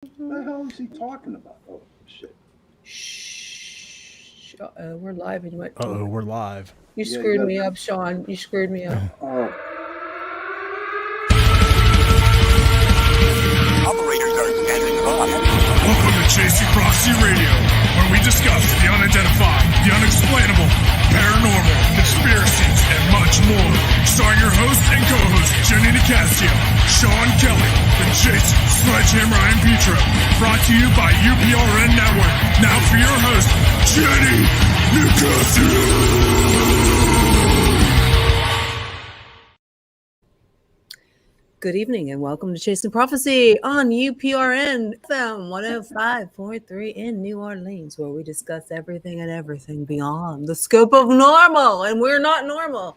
What the hell is he talking about? Oh, shit. Shh. We're live and you went to Uh-oh, we're live. You Yeah, screwed you me got- up, Sean. You screwed me up. Oh, Operators are standing by. Welcome to Chasing Proxy Radio, where we discuss the unidentified, the unexplainable, paranormal, conspiracies, and much more. Starring your host and co-host, Jenny Nicasio, Sean Kelly, and Jason Sledgehammer and Petro. Brought to you by UPRN Network. Now for your host, Jenny Nicasio. Good evening and welcome to Chasing Prophecy on UPRN FM 105.3 in New Orleans, where we discuss everything and everything beyond the scope of normal. And we're not normal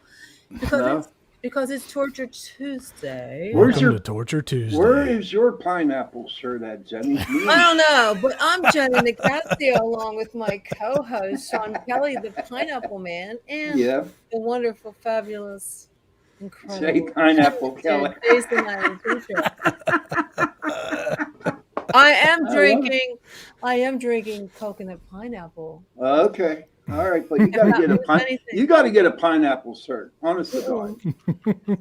because it's Torture Tuesday. Where's Welcome your- to Torture Tuesday. where is your pineapple shirt at, Jenny? I don't know, but I'm Jenny Nicasio along with my co-host Sean Kelly, the Pineapple Man, and Yeah, the wonderful, fabulous, say incredible pineapple, Kelly. Jason and Petro. I am drinking coconut pineapple. Okay, all right, but you gotta get a you gotta get a pineapple shirt. Honest to God.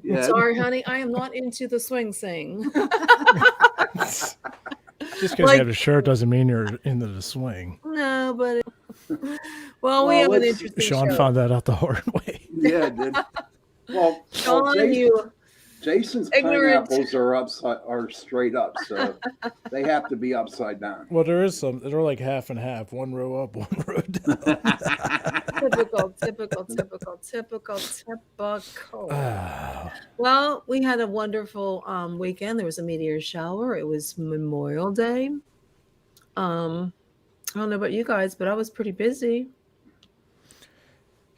Yeah. Sorry, honey, I am not into the swing sing. Just because Like- you have a shirt doesn't mean you're into the swing. No, but we Well, have an let's- interesting Sean show. found that out the hard way. Yeah, dude. Well, Sean, Jason's ignorant. pineapples are straight up, so they have to be upside down. Well, there is some. They're like half and half. One row up, one row down. typical. Ah, Well, we had a wonderful weekend. There was a meteor shower. It was Memorial Day. I don't know about you guys, but I was pretty busy.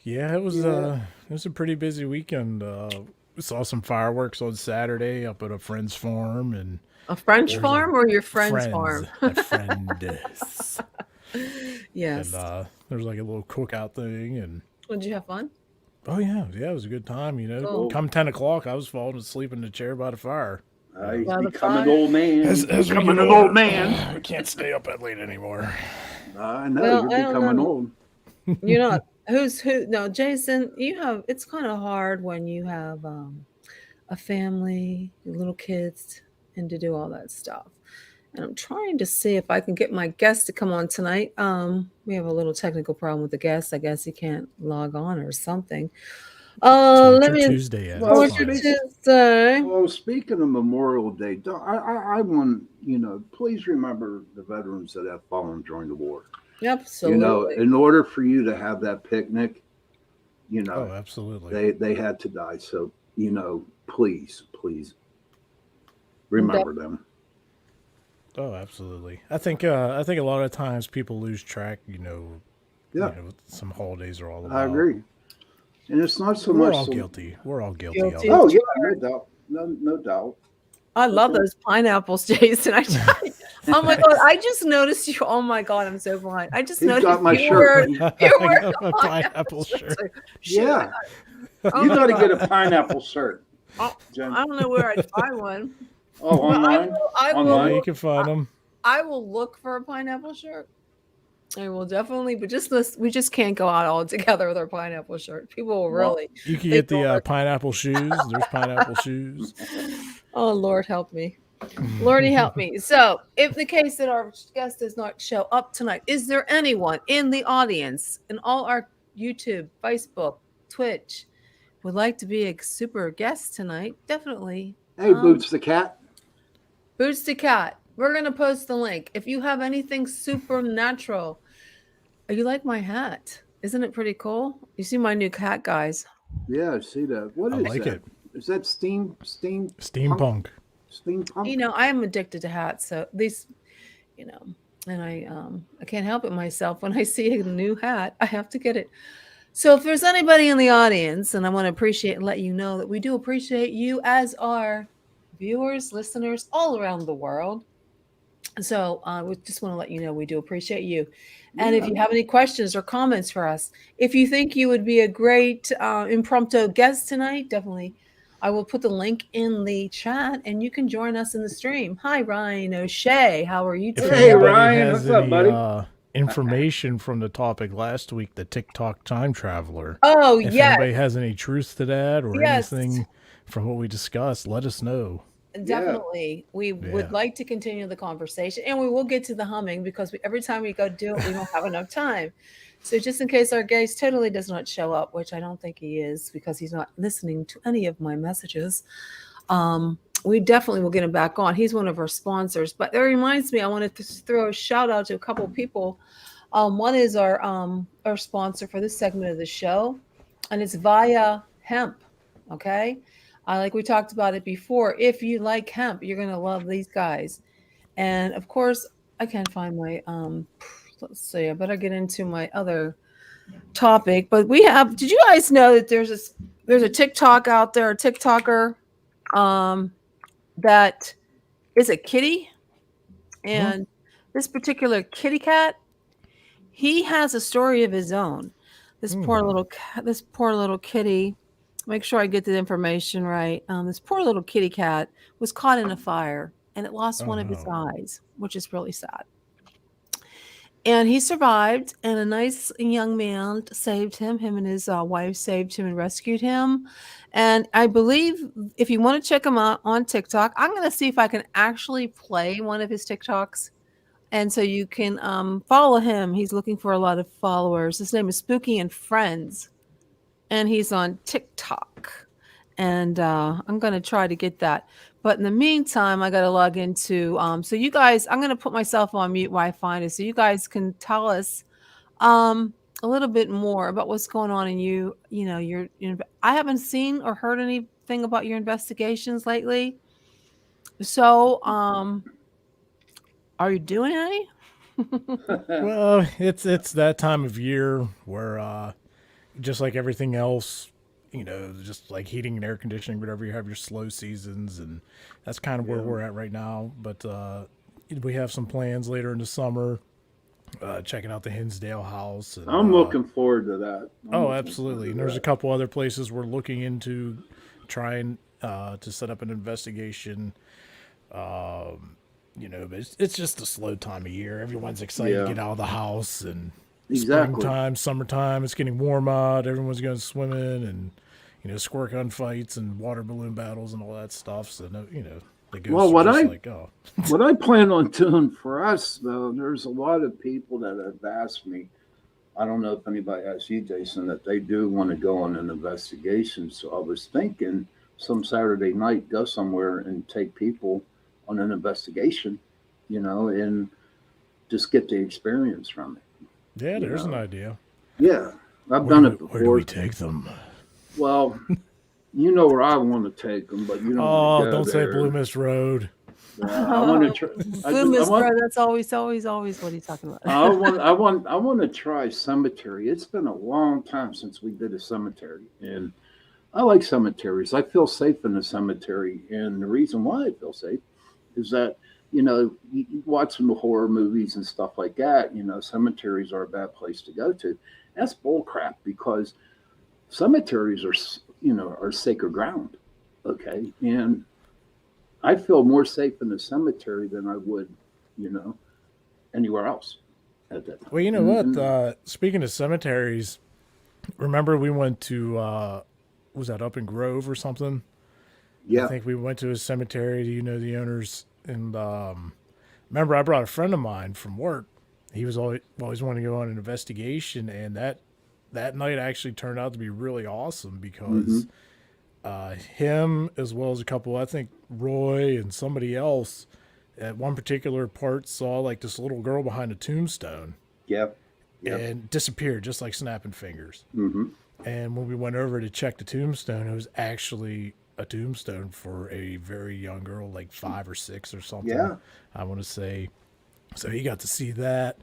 yeah, it was a pretty busy weekend. We saw some fireworks on Saturday up at a friend's farm and A French There's farm or your friend's farm? A friend's. Yes. And there was like a little cookout thing, and Did you have fun? oh yeah, it was a good time. You know, Cool. come 10 o'clock, I was falling asleep in the chair by the fire. He's By the becoming an fire. old man. As we becoming get an older, old man. We can't stay up that late anymore. I know, Well, I you're don't becoming know. old. You're not. Who's who? No, Jason. It's kind of hard when you have a family, little kids, and to do all that stuff. And I'm trying to see if I can get my guest to come on tonight. We have a little technical problem with the guest. I guess he can't log on or something. Let Torture me. Tuesday. At Well, Torture five. Tuesday. Well, speaking of Memorial Day, I want, please remember the veterans that have fallen during the war. Absolutely. In order for you to have that picnic, Oh, absolutely. they had to die. So, please remember them. Oh, absolutely. I think a lot of times people lose track. Yeah, what some holidays are all about. I agree. And it's not so We're much. all guilty. We're all guilty. Guilty. Of it. Oh, yeah, no doubt. No doubt. I love those pineapples, Jason. Oh my god! I just noticed you. Oh my god! I'm so blind. I just He's noticed got my you shirt. were I wearing got a my pineapple shirt. Yeah. Oh You my got to God. get a pineapple shirt. Oh, Jen. I don't know where I'd find one. Oh, But online? I Yeah, Online? you can find them. I will look for a pineapple shirt. I will definitely, but we just can't go out all together with our pineapple shirt. People will Well, really. You can They get the don't- pineapple shoes. There's pineapple shoes. Oh Lord, help me. Lordy help me. So, if the case that our guest does not show up tonight, is there anyone in the audience in all our YouTube, Facebook, Twitch would like to be a super guest tonight? Definitely. Hey, Boots the cat. Boots the cat. We're going to post the link. If you have anything supernatural, you like my hat? Isn't it pretty cool? You see my new cat, guys. Yeah, I see that. What I is like that? it. Is that Steampunk. steampunk? I am addicted to hats. So these, and I can't help it myself. When I see a new hat, I have to get it. So if there's anybody in the audience, and I want to appreciate and let you know that we do appreciate you as our viewers, listeners all around the world. So we just want to let you know we do appreciate you. And if you have any questions or comments for us, if you think you would be a great impromptu guest tonight, definitely I will put the link in the chat and you can join us in the stream. Hi, Ryan O'Shea. How are you If today? Hey, anybody Ryan, has what's up, any buddy? information from the topic last week, the TikTok time traveler, Oh, if yes. anybody has any truth to that or Yes. anything from what we discussed, let us know. Definitely. We would Yeah. like to continue the conversation, and we will get to the humming because every time we go do it, we don't have enough time. So just in case our guest totally does not show up, which I don't think he is because he's not listening to any of my messages, we definitely will get him back on. He's one of our sponsors. But that reminds me, I wanted to throw a shout out to a couple of people. One is our sponsor for this segment of the show, and it's Via Hemp. Okay. Like we talked about it before, if you like hemp, you're going to love these guys. And of course, I can't find my, let's see, I better get into my other topic. But did you guys know that there's a TikTok out there, a TikToker that is a kitty? And this particular kitty cat, he has a story of his own. This poor little kitty. Make sure I get the information right. This poor little kitty cat was caught in a fire and it lost one of its eyes, which is really sad. And he survived, and a nice young man saved him. Him and his wife saved him and rescued him. And I believe if you want to check him out on TikTok, I'm going to see if I can actually play one of his TikToks. And so you can follow him. He's looking for a lot of followers. His name is Spooky and Friends. And he's on TikTok. And I'm going to try to get that. But in the meantime, I got to log into. So you guys, I'm going to put myself on mute while I find it. So you guys can tell us a little bit more about what's going on in I haven't seen or heard anything about your investigations lately. So are you doing any? Well, it's that time of year where just like everything else, just like heating and air conditioning, whatever, you have your slow seasons, and that's kind of where we're at right now. But we have some plans later in the summer, checking out the Hinsdale house. And, I'm looking forward to that. Absolutely. And there's a couple other places we're looking into trying to set up an investigation. But it's just a slow time of year. Everyone's excited to get out of the house, and springtime, summertime, it's getting warm out. Everyone's going swimming, and squirt gun fights and water balloon battles and all that stuff. So what I plan on doing for us, though, there's a lot of people that have asked me. I don't know if anybody asked you, Jason, that they do want to go on an investigation. So I was thinking some Saturday night, go somewhere and take people on an investigation, and just get the experience from it. Yeah, there's an idea. Yeah, I've done it before. Where do we take them? Well, you know where I want to take them, but you don't. Oh, don't say Blue Mist Road. I want to try. Blue Mist Road. That's always what he's talking about. I want to try cemetery. It's been a long time since we did a cemetery, and I like cemeteries. I feel safe in the cemetery, and the reason why I feel safe is that you watch some horror movies and stuff like that. Cemeteries are a bad place to go to. That's bull crap, because cemeteries are sacred ground. Okay. And I feel more safe in the cemetery than I would, anywhere else at that time. Well, you know what? Speaking of cemeteries, remember we went to, was that up in Grove or something? Yeah. I think we went to a cemetery. Do you know the owners? And remember, I brought a friend of mine from work. He was always wanting to go on an investigation, and that night actually turned out to be really awesome because him, as well as a couple, I think Roy and somebody else, at one particular part saw like this little girl behind a tombstone. Yep. And disappeared just like snapping fingers. Mm-hmm. And when we went over to check the tombstone, it was actually a tombstone for a very young girl, like 5 or 6 or something. Yeah. I want to say. So he got to see that.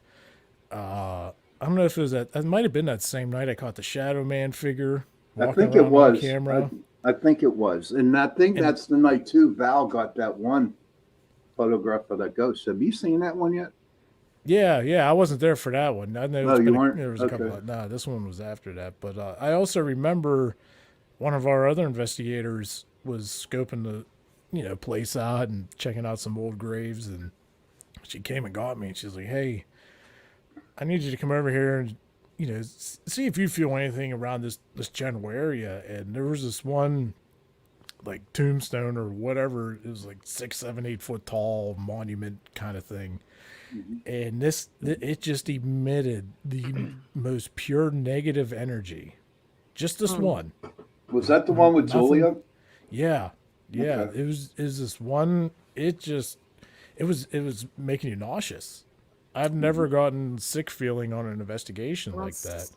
I don't know if it was that might have been that same night I caught the Shadow Man figure. I think it was. On camera. I think it was. And I think that's the night too. Val got that one photograph of that ghost. Have you seen that one yet? Yeah. I wasn't there for that one. I know you weren't? There was a couple. This one was after that. But I also remember one of our other investigators was scoping the, place out and checking out some old graves, and she came and got me, and she's like, "Hey, I need you to come over here and, see if you feel anything around this general area." And there was this one, like, tombstone or whatever. It was like 6, 7, 8 foot tall monument kind of thing. And it just emitted the most pure negative energy. Just this one. Was that the one with Julia? Yeah. Okay. It was this one. It was making you nauseous. I've never gotten sick feeling on an investigation like that.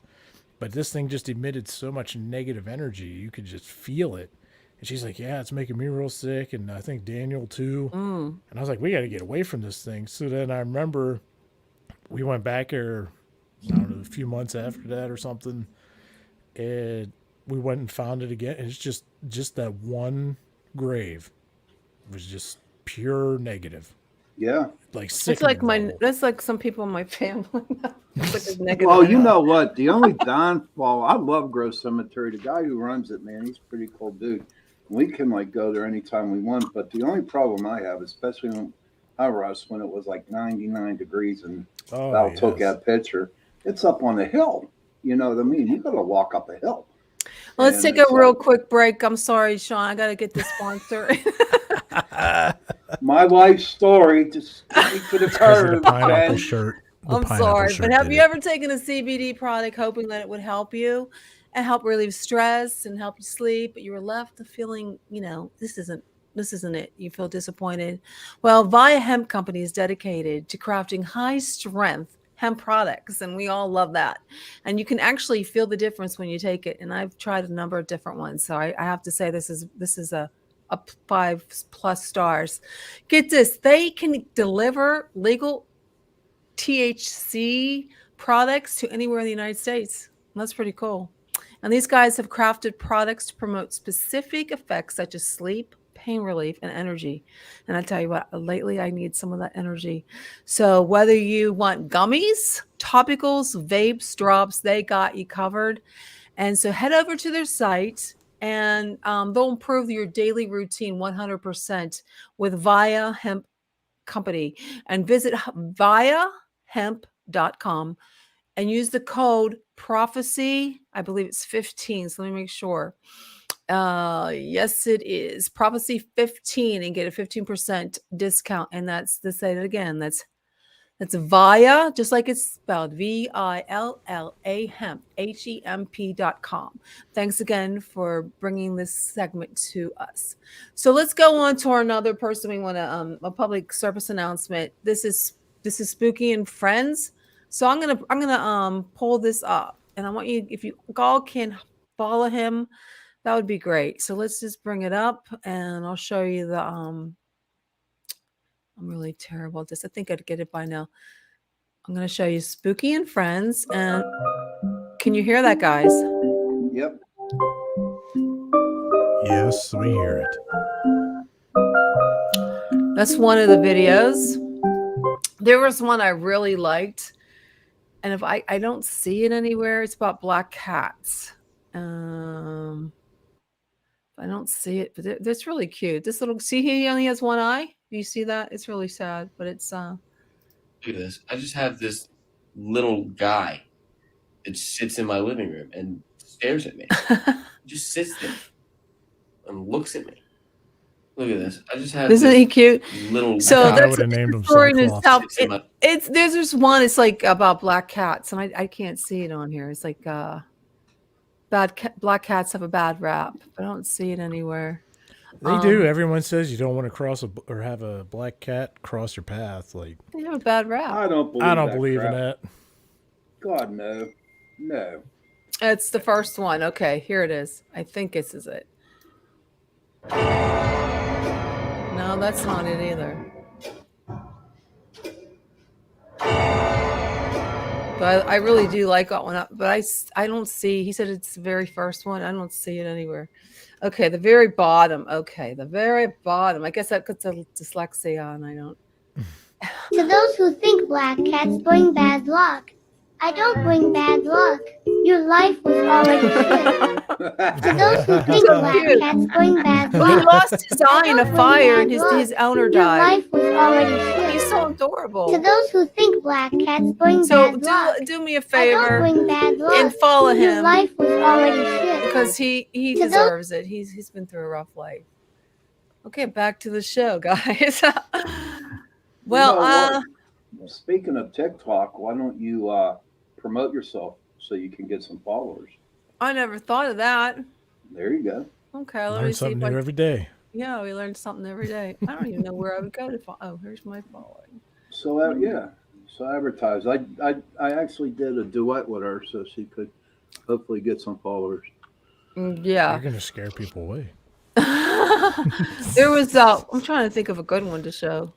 But this thing just emitted so much negative energy. You could just feel it. And she's like, "Yeah, it's making me real sick." And I think Daniel too. And I was like, "We got to get away from this thing." So then I remember we went back there, I don't know, a few months after that or something. And we went and found it again. And it's just that one grave. It was just pure negative. Yeah. Like sick. It's like that's like some people in my family. It's like a negative. Well, you know what? The only downfall, I love Grove Cemetery. The guy who runs it, man, he's a pretty cool dude. We can go there anytime we want. But the only problem I have, especially when it was like 99 degrees and Val took that picture, it's up on the hill. You know what I mean? You got to walk up a hill. Well, let's take a real quick break. I'm sorry, Sean. I got to get the sponsor. My wife's story just to the curve. Pineapple shirt. I'm sorry, but have you ever taken a CBD product hoping that it would help you and help relieve stress and help you sleep, but you were left feeling, this isn't it. You feel disappointed. Well, Via Hemp Company is dedicated to crafting high strength hemp products, and we all love that. And you can actually feel the difference when you take it. And I've tried a number of different ones, so I have to say this is a 5+ stars. Get this, they can deliver legal THC products to anywhere in the United States. That's pretty cool. And these guys have crafted products to promote specific effects such as sleep, pain relief, and energy. And I tell you what, lately I need some of that energy. So whether you want gummies, topicals, vapes, drops, they got you covered. And so head over to their site, and they'll improve your daily routine 100% with Via Hemp Company. And visit viahemp.com and use the code prophecy. I believe it's 15. So let me make sure. Yes, it is prophecy 15 and get a 15% discount. And let's say it again. That's Via, just like it's spelled, VILLA hemp, HEMP.com. Thanks again for bringing this segment to us. So let's go on to another person. We want to a public service announcement. This is Spooky and Friends. So I'm gonna pull this up, and I want you, if you all can follow him, that would be great. So let's just bring it up, and I'll show you the I'm really terrible at this. I think I'd get it by now. I'm going to show you Spooky and Friends. And can you hear that, guys? Yep. Yes, we hear it. That's one of the videos. There was one I really liked. And if I don't see it anywhere, it's about black cats. I don't see it, but that's really cute. This little, see, he only has one eye. Do you see that? It's really sad, but it's Look at this. I just have this little guy that sits in my living room and stares at me. He just sits there and looks at me. Look at this. I just have Isn't he cute? Little So guy. that's named him story in Cyclops. itself. There's just one, it's like about black cats, and I can't see it on here. It's like black cats have a bad rap. I don't see it anywhere. They do. Everyone says you don't want to cross or have a black cat cross your path. Like, they have a bad rap. I don't believe in that. God, no. No. It's the first one. Okay, here it is. I think this is it. No, that's not it either. But I really do like that one. But I don't see. He said it's the very first one. I don't see it anywhere. Okay, the very bottom. Okay, the very bottom. I guess that puts a dyslexia on. I don't. To those who think black cats bring bad luck, I don't bring bad luck. Your life was already shit. To those who think So black cute. cats bring bad Well, he luck, lost his eye in a don't bring fire, bad and his luck. owner Your died. life was already shit. He's so adorable. To those who think black cats bring So bad luck, do me a I don't favor bring bad luck. and follow Your him life was already shit. because he To those- deserves it. He's been through a rough life. Okay, back to the show, guys. Well, Speaking of TikTok, why don't you promote yourself so you can get some followers? I never thought of that. There you go. Okay, let me Learn see. something If new I, every day. yeah, we learn something every day. I don't even know where I would go to follow. Oh, here's my following. So so advertise. I actually did a duet with her so she could hopefully get some followers. Yeah. You're gonna scare people away. There was I'm trying to think of a good one to show.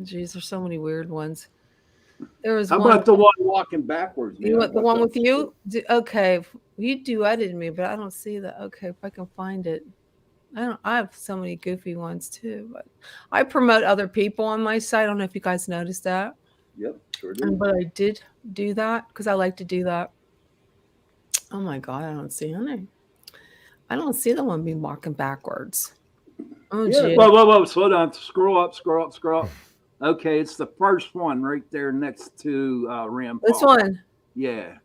Geez, there's so many weird ones. There was How one. about the one walking backwards? You want the one with you? Okay, you duetted me, but I don't see that. Okay, if I can find it. I have so many goofy ones too, but I promote other people on my site. I don't know if you guys noticed that. Yep, sure did. But I did do that because I like to do that. Oh my God, I don't see any. I don't see the one being walking backwards. Oh, Yeah. gee. Whoa. Slow down. Scroll up. Okay, it's the first one right there next to Ram. This Paul. one. Yeah.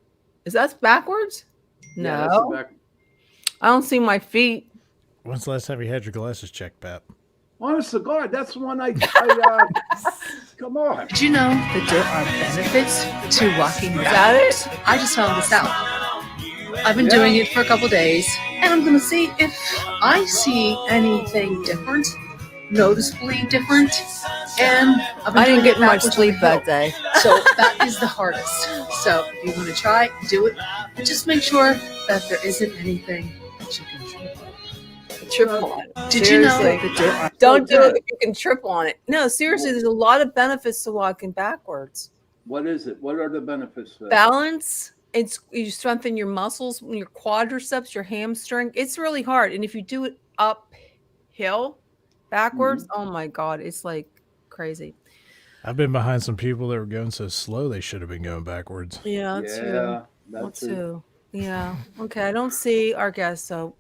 Is that backwards? Yeah, No. that's the back. I don't see my feet. When's the last time you had your glasses checked, Pat? Honest to God, that's the one I come on. Did you know that there are benefits to walking Is that backwards? it? I just found this out. I've been doing it for a couple days, and I'm going to see if I see anything different, noticeably different. And I've been I didn't doing get it much backwards sleep on the hill. that day. So that is the hardest. So if you want to try, do it. But just make sure that there isn't anything that you can trip on. Triple on it. Did you know Seriously. that there are Don't do it if you can triple on it. No, seriously, there's a lot of benefits to walking backwards. What is it? What are the benefits? Balance. You strengthen your muscles, your quadriceps, your hamstring. It's really hard. And if you do it uphill, backwards, oh my God, it's like crazy. I've been behind some people that were going so slow they should have been going backwards. Yeah, that's true. Yeah, That that's it. too. Yeah. Okay. I don't see our guest, so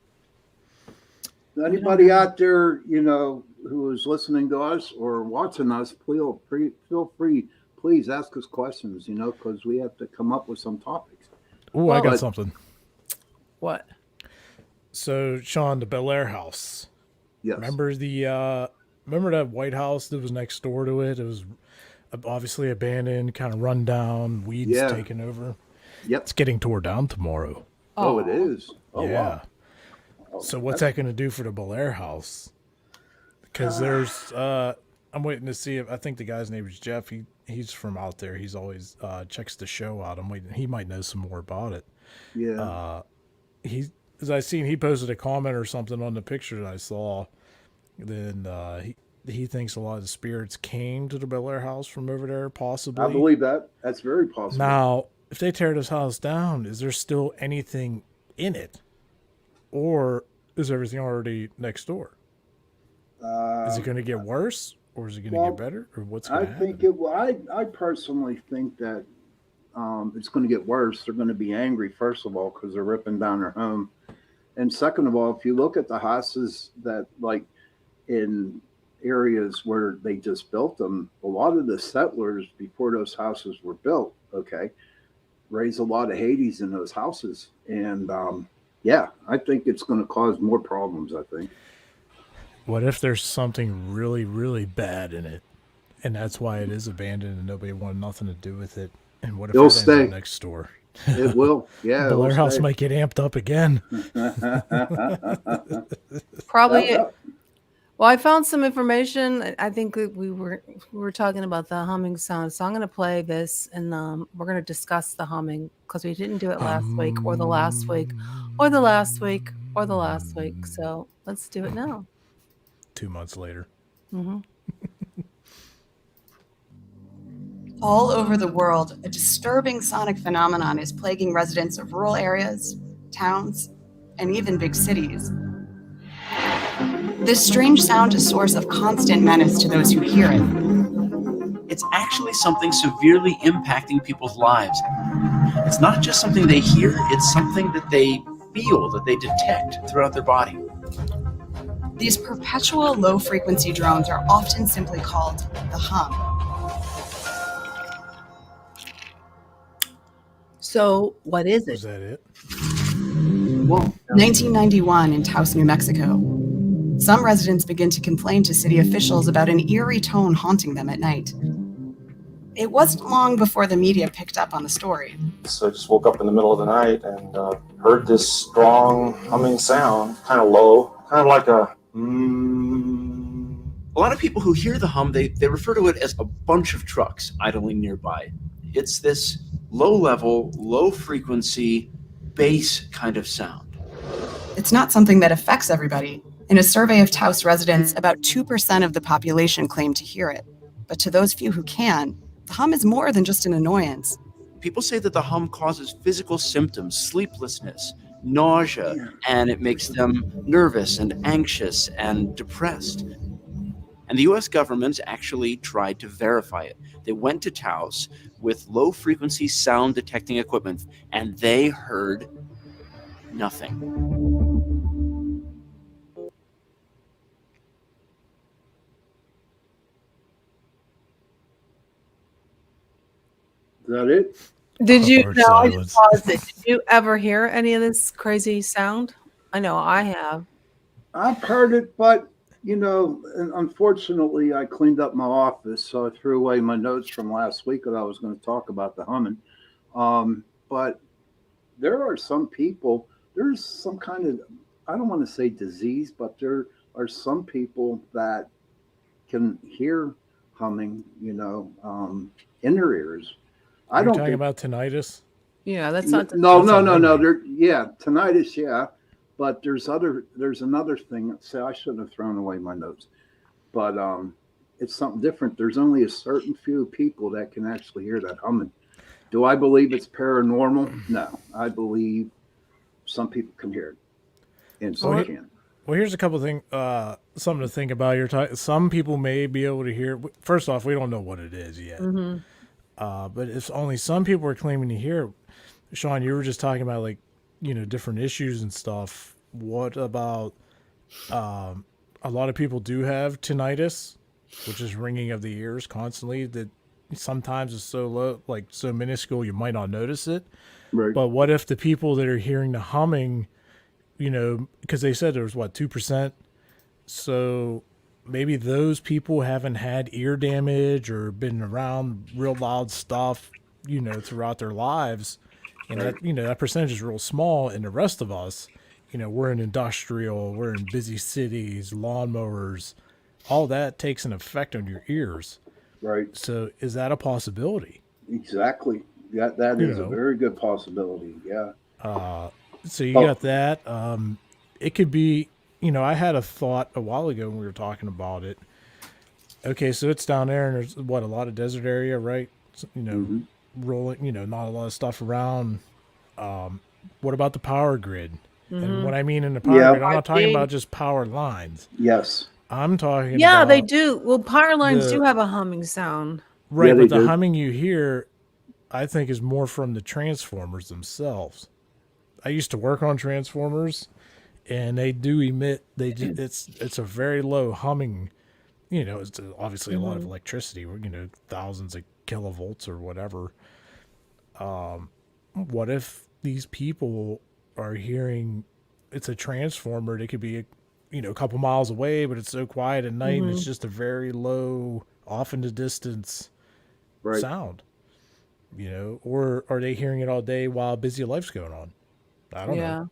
Anybody out there, who is listening to us or watching us, feel free. Please ask us questions, because we have to come up with some topics. Oh, I got But- something. what? So, Sean, the Bel Air house. Yes. Remember that White House that was next door to it? It was obviously abandoned, kind of run down, weeds Yeah. taken over. Yep. It's getting tore down tomorrow. Oh, it is. Oh, yeah. wow. So what's that going to do for the Bel Air house? Because there's, I'm waiting to see if, I think the guy's name is Jeff. He's from out there. He's always checks the show out. I'm waiting. He might know some more about it. Yeah. As I seen, he posted a comment or something on the picture that I saw. Then he thinks a lot of the spirits came to the Bel Air house from over there, possibly. I believe that. That's very possible. Now, if they tear this house down, is there still anything in it? Or is everything already next door? Is it going to get worse? Or is it going to get better? Or what's going I to happen? think it will. I personally think that it's going to get worse. They're going to be angry, first of all, because they're ripping down their home. And second of all, if you look at the houses that, like, in areas where they just built them, a lot of the settlers before those houses were built, raised a lot of Hades in those houses. And, I think it's going to cause more problems, I think. What if there's something really, really bad in it? And that's why it is abandoned and nobody wanted nothing to do with it. And what if It'll it ends stay. up next door? It will. Yeah. Bel Air it'll house stay. might get amped up again. Probably. Yeah. Well, I found some information. I think that we were talking about the humming sound, so I'm going to play this, and we're going to discuss the humming because we didn't do it last week, or the last week, or the last week, or the last week. So let's do it now. 2 months later. Mm-hmm. All over the world, a disturbing sonic phenomenon is plaguing residents of rural areas, towns, and even big cities. This strange sound is a source of constant menace to those who hear it. it's actually something severely impacting people's lives. It's not just something they hear, it's something that they feel, that they detect throughout their body. These perpetual low-frequency drones are often simply called the hum. So, what is Was it? that it? Well, 1991 in Taos, New Mexico. Some residents begin to complain to city officials about an eerie tone haunting them at night. It wasn't long before the media picked up on the story. So I just woke up in the middle of the night and heard this strong humming sound, kind of low, kind of like a A lot of people who hear the hum, they refer to it as a bunch of trucks idling nearby. It's this low-level, low-frequency, bass kind of sound. It's not something that affects everybody. In a survey of Taos residents, about 2% of the population claim to hear it. But to those few who can, the hum is more than just an annoyance. People say that the hum causes physical symptoms, sleeplessness, nausea, and it makes them nervous and anxious and depressed. And the US government actually tried to verify it. They went to Taos with low-frequency sound detecting equipment, and they heard nothing. is that it? Did you? Awkward No, I silence. just paused it. Did you ever hear any of this crazy sound? I know I have. I've heard it, but and unfortunately, I cleaned up my office, so I threw away my notes from last week that I was going to talk about the humming. But there are some people. There's some kind of, I don't want to say disease, but there are some people that can hear humming, in their ears. I You're don't talking think, about tinnitus? Yeah, that's not. no, that's no, a no, no. memory. Tinnitus, yeah. But there's another thing. Say I shouldn't have thrown away my notes, but it's something different. There's only a certain few people that can actually hear that humming. Do I believe it's paranormal? No, I believe some people can hear it, and some Well, can. Well, here's a couple things, something to think about. Some people may be able to hear. First off, we don't know what it is yet. Mm-hmm. But if only some people are claiming to hear. Sean, you were just talking about different issues and stuff. What about a lot of people do have tinnitus, which is ringing of the ears constantly, that sometimes is so low, so minuscule you might not notice it. Right. But what if the people that are hearing the humming, because they said there was 2%, so maybe those people haven't had ear damage or been around real loud stuff, throughout their lives. And that, that percentage is real small. And the rest of us, we're in industrial, we're in busy cities, lawnmowers, all that takes an effect on your ears. Right. So is that a possibility? Exactly. That is a very good possibility. Yeah. So you got that. It could be, I had a thought a while ago when we were talking about it. Okay, so it's down there and there's a lot of desert area, right? Rolling, not a lot of stuff around. What about the power grid? Mm-hmm. And what I mean in the power grid, I'm not talking 5G. about just power lines. Yes. I'm talking Yeah, about they do. Well, power lines the- do have a humming sound. right, Yeah, but they the do. humming you hear, I think, is more from the transformers themselves. I used to work on transformers, and they do emit. It's a very low humming. It's obviously a lot of electricity. Thousands of kilovolts or whatever. What if these people are hearing? It's a transformer. It could be a couple miles away, but it's so quiet at night, and it's just a very low, off in the distance Right. sound. Or are they hearing it all day while busy life's going on? I don't Yeah. know.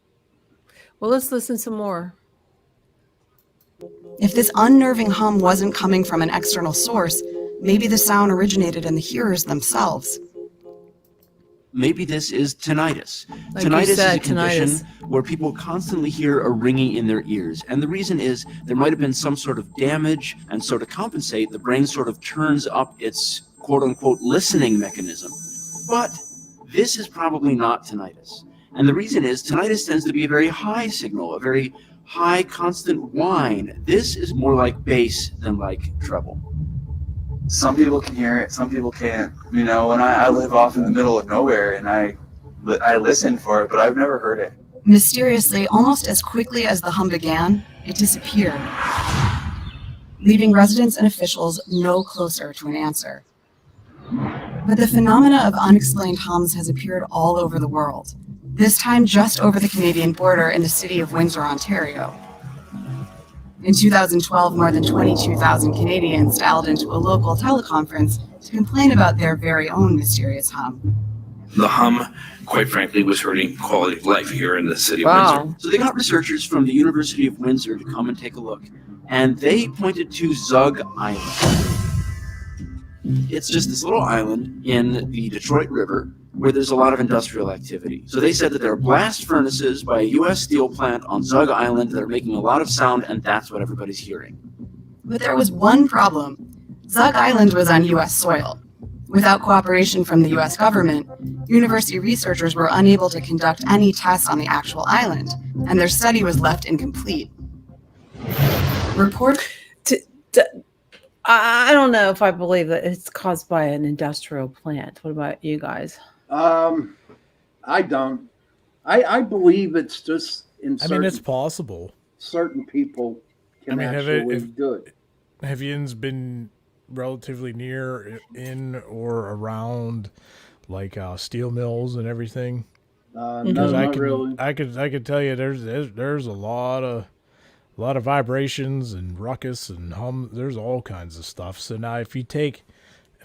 Well, let's listen some more. If this unnerving hum wasn't coming from an external source, maybe the sound originated in the hearers themselves. Maybe this is tinnitus. Like you Tinnitus said, is a condition tinnitus. where people constantly hear a ringing in their ears. And the reason is there might have been some sort of damage, and so to compensate, the brain sort of turns up its quote-unquote listening mechanism. But this is probably not tinnitus. And the reason is tinnitus tends to be a very high signal, a very high constant whine. This is more like bass than like treble. some people can hear it, some people can't. You know, and I live off in the middle of nowhere, and I listen for it, but I've never heard it. Mysteriously, almost as quickly as the hum began, it disappeared, leaving residents and officials no closer to an answer. But the phenomena of unexplained hums has appeared all over the world, this time just over the Canadian border in the city of Windsor, Ontario. In 2012, more than 22,000 Canadians dialed into a local teleconference to complain about their very own mysterious hum. The hum, quite frankly, was hurting quality of life here in the city of Windsor. So they got researchers from the University of Windsor to come and take a look, and they pointed to Zug Island. It's just this little island in the Detroit River where there's a lot of industrial activity. So they said that there are blast furnaces by a U.S. steel plant on Zug Island that are making a lot of sound, and that's what everybody's hearing. But there was one problem. Zug Island was on U.S. soil. Without cooperation from the U.S. government, university researchers were unable to conduct any tests on the actual island, and their study was left incomplete. I don't know if I believe that it's caused by an industrial plant. What about you guys? I don't. I believe it's just in certain, it's possible. Certain people can actually do it. Have you been relatively near in or around like steel mills and everything? No, not really. I could tell you there's a lot of vibrations and ruckus and hum. There's all kinds of stuff. So now if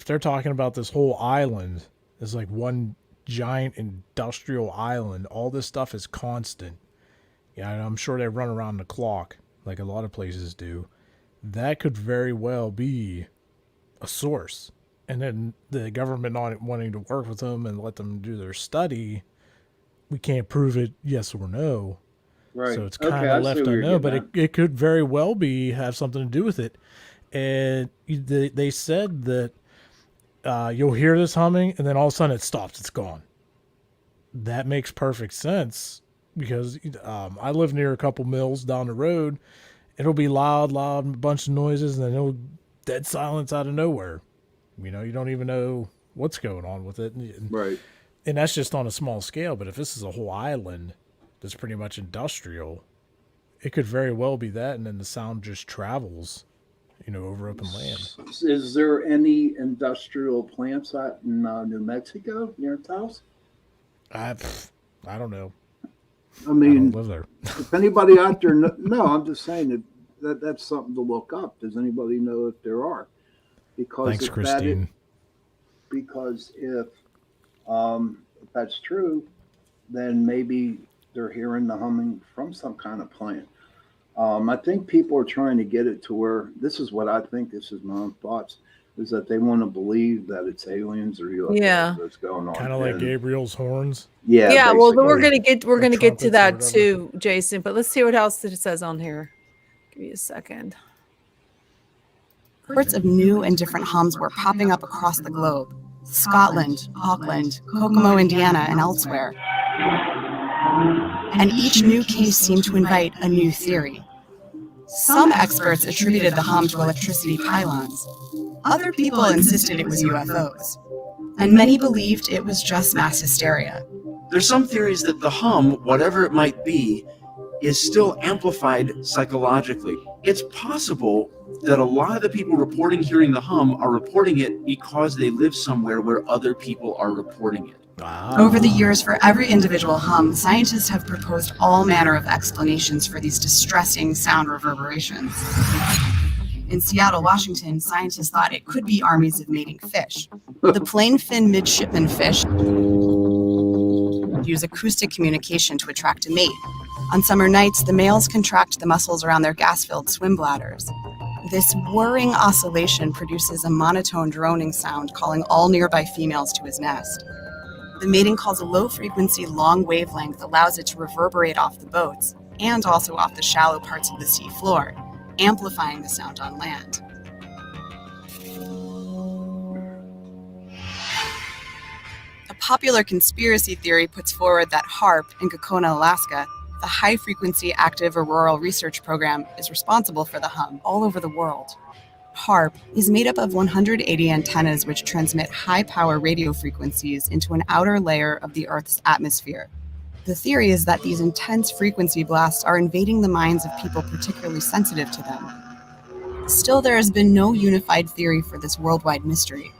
they're talking about this whole island, it's like one giant industrial island. All this stuff is constant. Yeah, and I'm sure they run around the clock like a lot of places do. That could very well be a source. And then the government not wanting to work with them and let them do their study, we can't prove it yes or no. Right. So it's kind of left unknown, but it could very well have something to do with it. And they said that you'll hear this humming, and then all of a sudden it stops. It's gone. That makes perfect sense because I live near a couple mills down the road. It'll be loud, bunch of noises, and then it'll dead silence out of nowhere. You know, you don't even know what's going on with it. Right. And that's just on a small scale. But if this is a whole island that's pretty much industrial, it could very well be that, and then the sound just travels, over open land. Is there any industrial plants out in New Mexico near your house? I don't know. I mean, I don't live there. If anybody out there, no, I'm just saying that's something to look up. Does anybody know if there are? Because thanks, Christine. Because if that's true, then maybe they're hearing the humming from some kind of plant. I think people are trying to get it to where, this is what I think, this is my own thoughts, is that they want to believe that it's aliens or UFOs that's going on. Kind of like Gabriel's horns. Yeah. Yeah, well, basically. we're gonna get to that too, Jason. But let's see what else it says on here. Give me a second. Reports of new and different hums were popping up across the globe. Scotland, Auckland, Kokomo, Indiana, and elsewhere. And each new case seemed to invite a new theory. Some experts attributed the hum to electricity pylons. Other people insisted it was UFOs. And many believed it was just mass hysteria. There's some theories that the hum, whatever it might be, is still amplified psychologically. It's possible that a lot of the people reporting hearing the hum are reporting it because they live somewhere where other people are reporting it. Over the years, for every individual hum, scientists have proposed all manner of explanations for these distressing sound reverberations. In Seattle, Washington, scientists thought it could be armies of mating fish. The plain fin midshipman fish use acoustic communication to attract a mate. On summer nights, the males contract the muscles around their gas-filled swim bladders. This whirring oscillation produces a monotone droning sound, calling all nearby females to his nest. The mating call's a low-frequency, long wavelength allows it to reverberate off the boats and also off the shallow parts of the sea floor, amplifying the sound on land. A popular conspiracy theory puts forward that HAARP in Kokona, Alaska, the high-frequency active auroral research program, is responsible for the hum all over the world. HAARP is made up of 180 antennas which transmit high-power radio frequencies into an outer layer of the Earth's atmosphere. The theory is that these intense frequency blasts are invading the minds of people particularly sensitive to them. Still, there has been no unified theory for this worldwide mystery.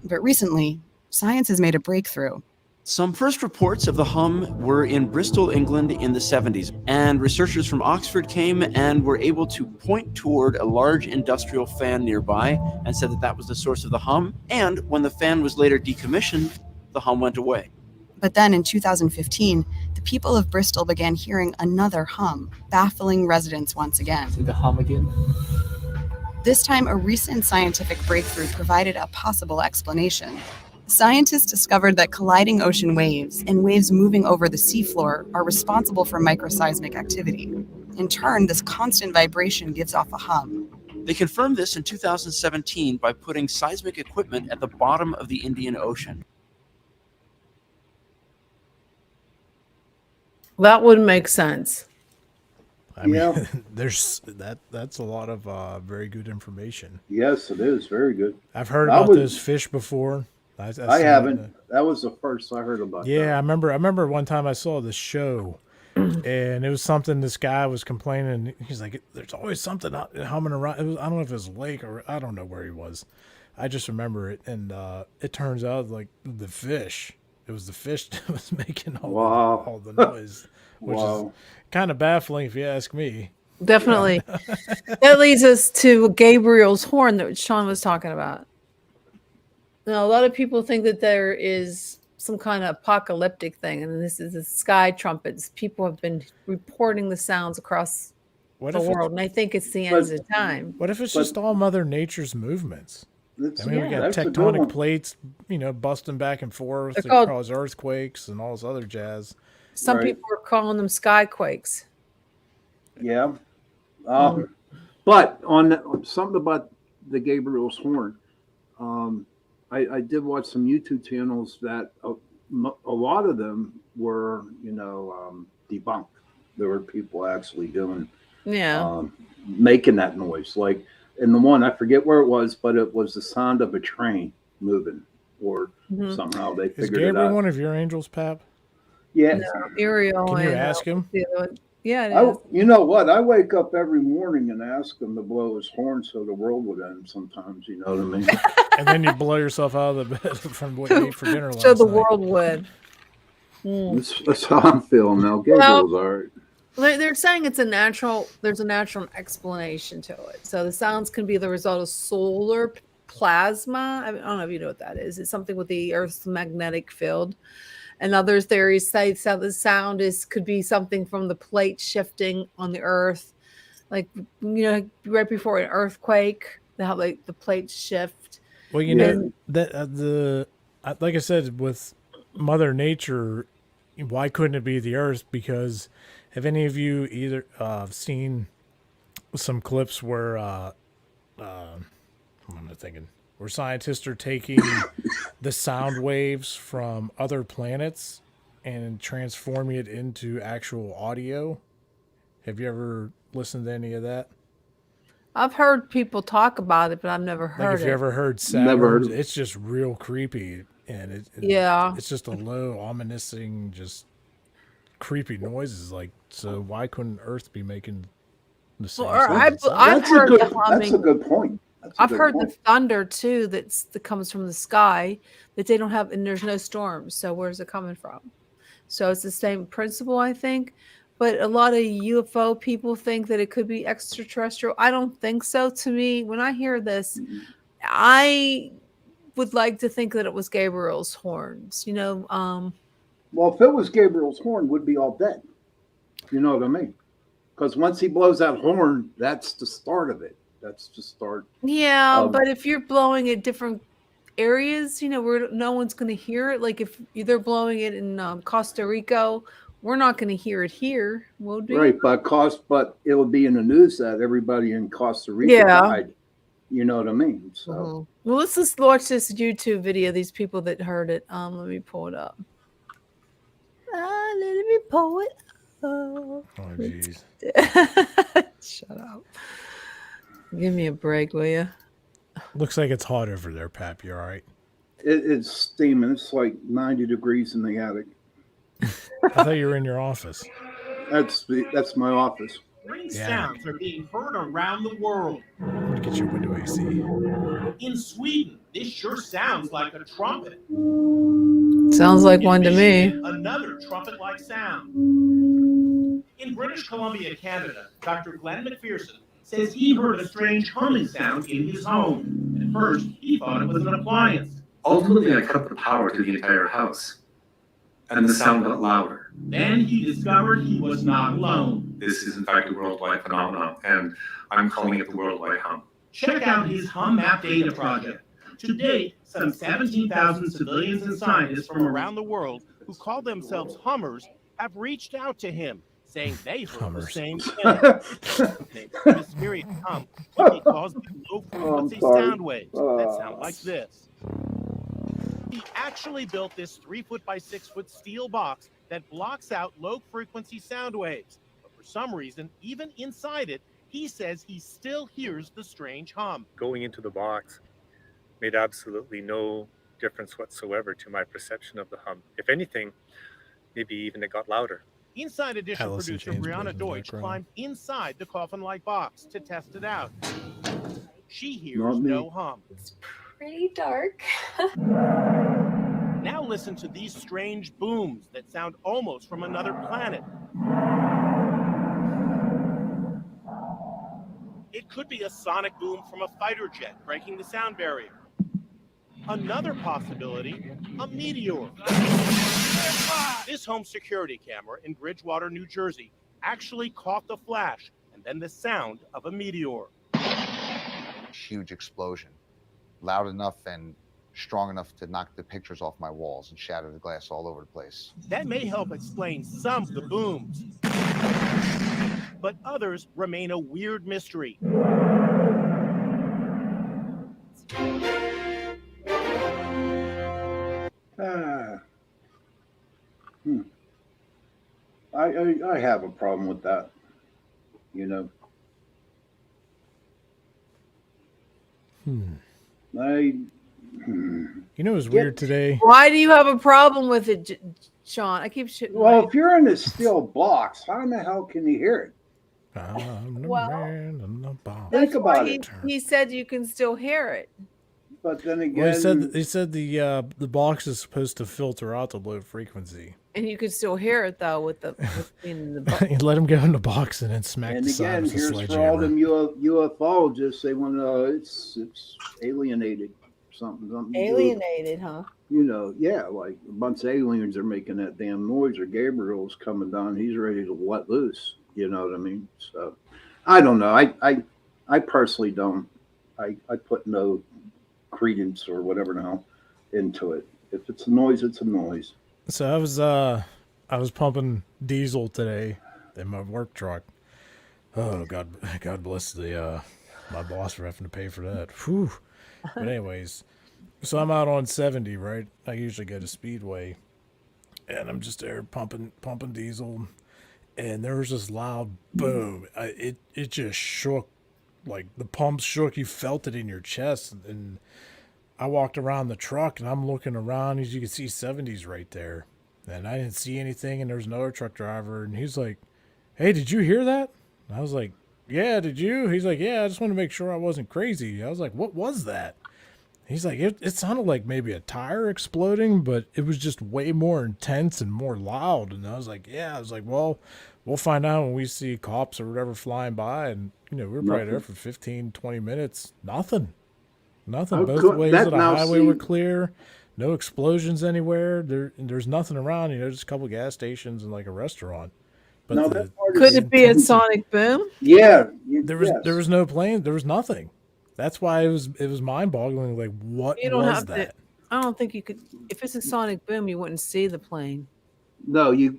But recently, science has made a breakthrough. Some first reports of the hum were in Bristol, England in the 70s, and researchers from Oxford came and were able to point toward a large industrial fan nearby and said that that was the source of the hum, and when the fan was later decommissioned, the hum went away. But then in 2015, the people of Bristol began hearing another hum, baffling residents once again. The hum again? This time, a recent scientific breakthrough provided a possible explanation. Scientists discovered that colliding ocean waves and waves moving over the seafloor are responsible for microseismic activity. In turn, this constant vibration gives off a hum. They confirmed this in 2017 by putting seismic equipment at the bottom of the Indian Ocean. That would make sense. I mean, that's a lot of very good information. Yes, it is very good. I've heard about those fish before. I haven't. That was the first I heard about. Yeah, that. I remember one time I saw this show, and it was something this guy was complaining. He's like, "There's always something humming around." I don't know if it was a lake or I don't know where he was. I just remember it, and it turns out like the fish. It was the fish that was making all the noise, which is kind of baffling if you ask me. Definitely. That leads us to Gabriel's horn that Sean was talking about. Now, a lot of people think that there is some kind of apocalyptic thing, and this is the sky trumpets. People have been reporting the sounds across the world, and I think it's the end of time. What if it's just all Mother Nature's movements? I mean, we got tectonic plates, busting back and forth to cause earthquakes and all this other jazz. Some people are calling them skyquakes. Yeah. But on something about the Gabriel's horn, I did watch some YouTube channels that a lot of them were, debunked. There were people actually doing, making that noise. Like in the one, I forget where it was, but it was the sound of a train moving, or somehow they figured it out. Is Gabriel one of your angels, Pap? Yeah. No, Ariel. Can you ask him? Yeah, it is. You know what? I wake up every morning and ask him to blow his horn so the world would end sometimes, you know what I mean? And then you blow yourself out of the bed from what you ate for dinner last So the night. world would. That's how I'm feeling now. Gabriel's all right. They're saying there's a natural explanation to it. So the sounds can be the result of solar plasma. I don't know if you know what that is. It's something with the Earth's magnetic field. And other theories say the sound could be something from the plate shifting on the Earth, like right before an earthquake, how the plates shift. Well, that like I said, with Mother Nature, why couldn't it be the Earth? Because have any of you either seen some clips where where scientists are taking the sound waves from other planets and transforming it into actual audio? Have you ever listened to any of that? I've heard people talk about it, but I've never heard it. If you ever heard sounds, it's just real creepy, and it's just a low, ominous, just creepy noises. Like, so why couldn't Earth be making the same? I've heard the humming. That's a good point. I've heard the thunder too that comes from the sky that they don't have, and there's no storms. So where's it coming from? So it's the same principle, I think. But a lot of UFO people think that it could be extraterrestrial. I don't think so. To me, when I hear this, I would like to think that it was Gabriel's horns. Well, if it was Gabriel's horn, we'd be all dead. You know what I mean? Because once he blows that horn, that's the start of it. That's the start. Yeah, but if you're blowing at different areas, where no one's going to hear it. Like if they're blowing it in Costa Rica, we're not going to hear it here, will we? Right, but it would be in the news that everybody in Costa Rica died. You know what I mean? So, well, let's just watch this YouTube video. These people that heard it. Let me pull it up. Let me pull it up. Oh, jeez. Shut up. Give me a break, will you? Looks like it's hot over there, Pap. You all right? It's steaming. It's like 90 degrees in the attic. I thought you were in your office. That's my office. Strange sounds are being heard around the world. Let me get your window AC. In Sweden, this sure sounds like a trumpet. Sounds like one to me. Another trumpet-like sound. In British Columbia, Canada, Dr. Glenn McPherson says he heard a strange humming sound in his home. At first, he thought it was an appliance. Ultimately, I cut the power to the entire house, and the sound got louder. Then he discovered he was not alone. This is, in fact, a worldwide phenomenon, and I'm calling it the worldwide hum. Check out his Hum Map Data project. To date, some 17,000 civilians and scientists from around the world who call themselves hummers have reached out to him, saying they heard the same thing. The mysterious hum could be caused by low-frequency sound waves that sound like this. He actually built this 3-foot by 6-foot steel box that blocks out low-frequency sound waves. But for some reason, even inside it, he says he still hears the strange hum. Going into the box made absolutely no difference whatsoever to my perception of the hum. If anything, maybe even it got louder. Inside Edition Allison producer James Brianna plays in the Deutsch background. climbed inside the coffin-like box to test it out. She Not hears me. no hum. It's pretty dark. Now listen to these strange booms that sound almost from another planet. It could be a sonic boom from a fighter jet breaking the sound barrier. Another possibility, a meteor. This home security camera in Bridgewater, New Jersey, actually caught the flash and then the sound of a meteor. Huge explosion, loud enough and strong enough to knock the pictures off my walls and shatter the glass all over the place. That may help explain some of the booms. But others remain a weird mystery. I have a problem with that. You know. You know, it was weird today. Why do you have a problem with it, Sean? I keep shitting. Well, if you're in a steel box, how in the hell can you hear it? Think about it. He said you can still hear it. But then again, Well, he said the box is supposed to filter out the low frequency. And you could still hear it though with in the You let him go in the box and then smack and the side again, with a here's for all sledgehammer. them ufologists. They want to. It's alienated. Something. alienated, huh? You know, yeah, like a bunch of aliens are making that damn noise, or Gabriel's coming down. He's ready to let loose. You know what I mean? So, I don't know. I personally don't. I put no credence or whatever now into it. If it's a noise, it's a noise. So I was pumping diesel today in my work truck. Oh God bless the my boss for having to pay for that. Whew. But anyways, so I'm out on 70, right? I usually go to Speedway, and I'm just there pumping diesel, and there was this loud boom. It just shook, like the pump shook. You felt it in your chest, and I walked around the truck, and I'm looking around. As you can see, 70's right there, and I didn't see anything. And there's another truck driver, and he's like, "Hey, did you hear that?" And I was like, "Yeah, did you?" He's like, "Yeah, I just want to make sure I wasn't crazy." I was like, "What was that?" He's like, it sounded like maybe a tire exploding, but it was just way more intense and more loud. And I was like, yeah. I was like, well, we'll find out when we see cops or whatever flying by. And, you know, we were probably there for 15, 20 minutes. Nothing. Both ways of the highway were clear. No explosions anywhere. There's nothing around, you know, just a couple of gas stations and like a restaurant. But could it be a sonic boom? Yeah. There was no plane. There was nothing. That's why it was mind-boggling. Like, what You don't was have that? to. I don't think you could. If it's a sonic boom, you wouldn't see the plane. No. It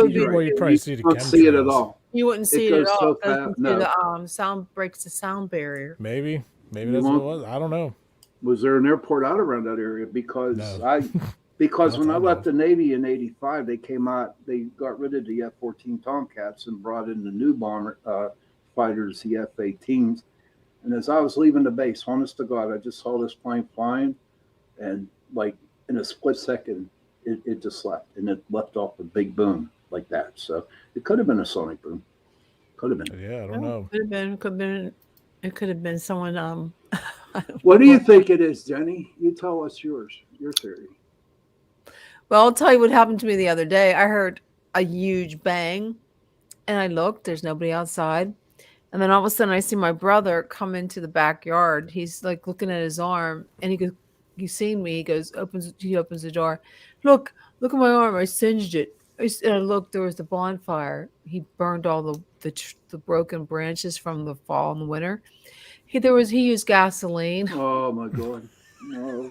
would be- Well, you'd probably see the You don't see it at all. You wouldn't see it at goes all. so It doesn't fast. do No. the sound breaks the sound barrier. Maybe You that's what it won't- was. I don't know. Was there an airport out around that area? Because No. because when I Not that I left the Navy in '85, they came out. They got rid of the F-14 Tomcats and brought in the new bomber fighters, the F-18s. And as I was leaving the base, honest to God, I just saw this plane flying, and like in a split second, it just left, and it left off a big boom like that. So it could have been a sonic boom. Could have been. Yeah, I don't know. Could have been. It could have been someone. What do you think it is, Jenny? You tell us your theory. Well, I'll tell you what happened to me the other day. I heard a huge bang, and I looked. There's nobody outside. And then all of a sudden, I see my brother come into the backyard. He's like looking at his arm, and he goes, "You seen me?" He goes, he opens the door. Look at my arm. I singed it. And I looked. There was the bonfire. He burned all the broken branches from the fall and the winter. He used gasoline. Oh my God! No.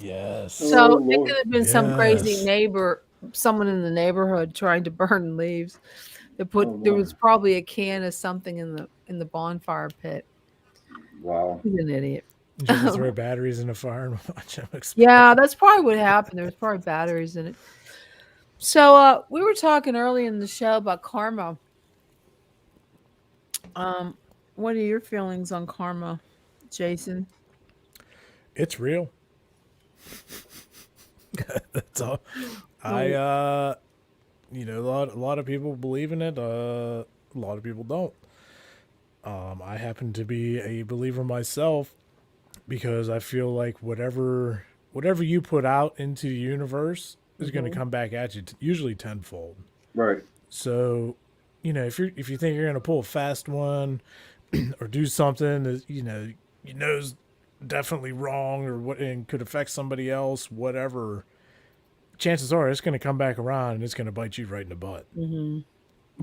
Yes. So it could have been some crazy neighbor, someone in the neighborhood trying to burn leaves. There was probably a can of something in the bonfire pit. Wow. He's an idiot. Just throw batteries in the fire and watch them explode. Yeah, that's probably what happened. There was probably batteries in it. So we were talking early in the show about karma. What are your feelings on karma, Jason? It's real. That's all. A lot of people believe in it. A lot of people don't. I happen to be a believer myself because I feel like whatever you put out into the universe is going to come back at you, usually tenfold. Right. So, if you think you're going to pull a fast one or do something that you know is definitely wrong or what and could affect somebody else, whatever, chances are it's going to come back around and it's going to bite you right in the butt. Mm-hmm.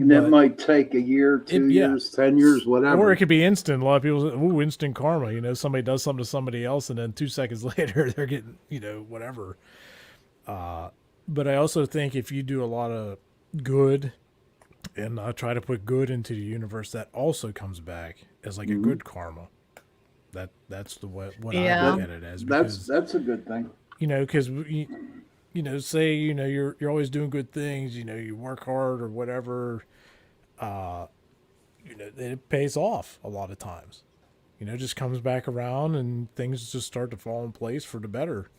And that might take a year, 2 years, 10 years, whatever. Or it could be instant. A lot of people say, ooh, instant karma. Somebody does something to somebody else and then 2 seconds later they're getting, whatever. But I also think if you do a lot of good and try to put good into the universe, that also comes back as like a good karma. That's the what I look at it as. Because, that's a good thing. Because say you're always doing good things. You work hard or whatever. It pays off a lot of times. It just comes back around and things just start to fall in place for the better.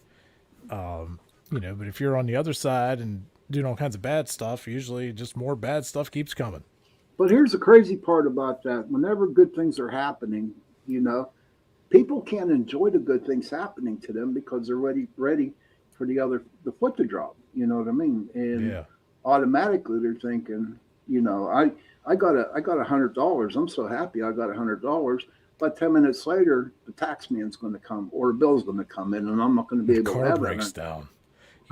But if you're on the other side and doing all kinds of bad stuff, usually just more bad stuff keeps coming. But here's the crazy part about that. Whenever good things are happening, people can't enjoy the good things happening to them because they're ready for the foot to drop. You know what I mean? And automatically they're thinking, I got $100. I'm so happy I got $100. But 10 minutes later, the tax man's going to come or a bill's going to come in, and I'm not going to be able to have breaks it. down.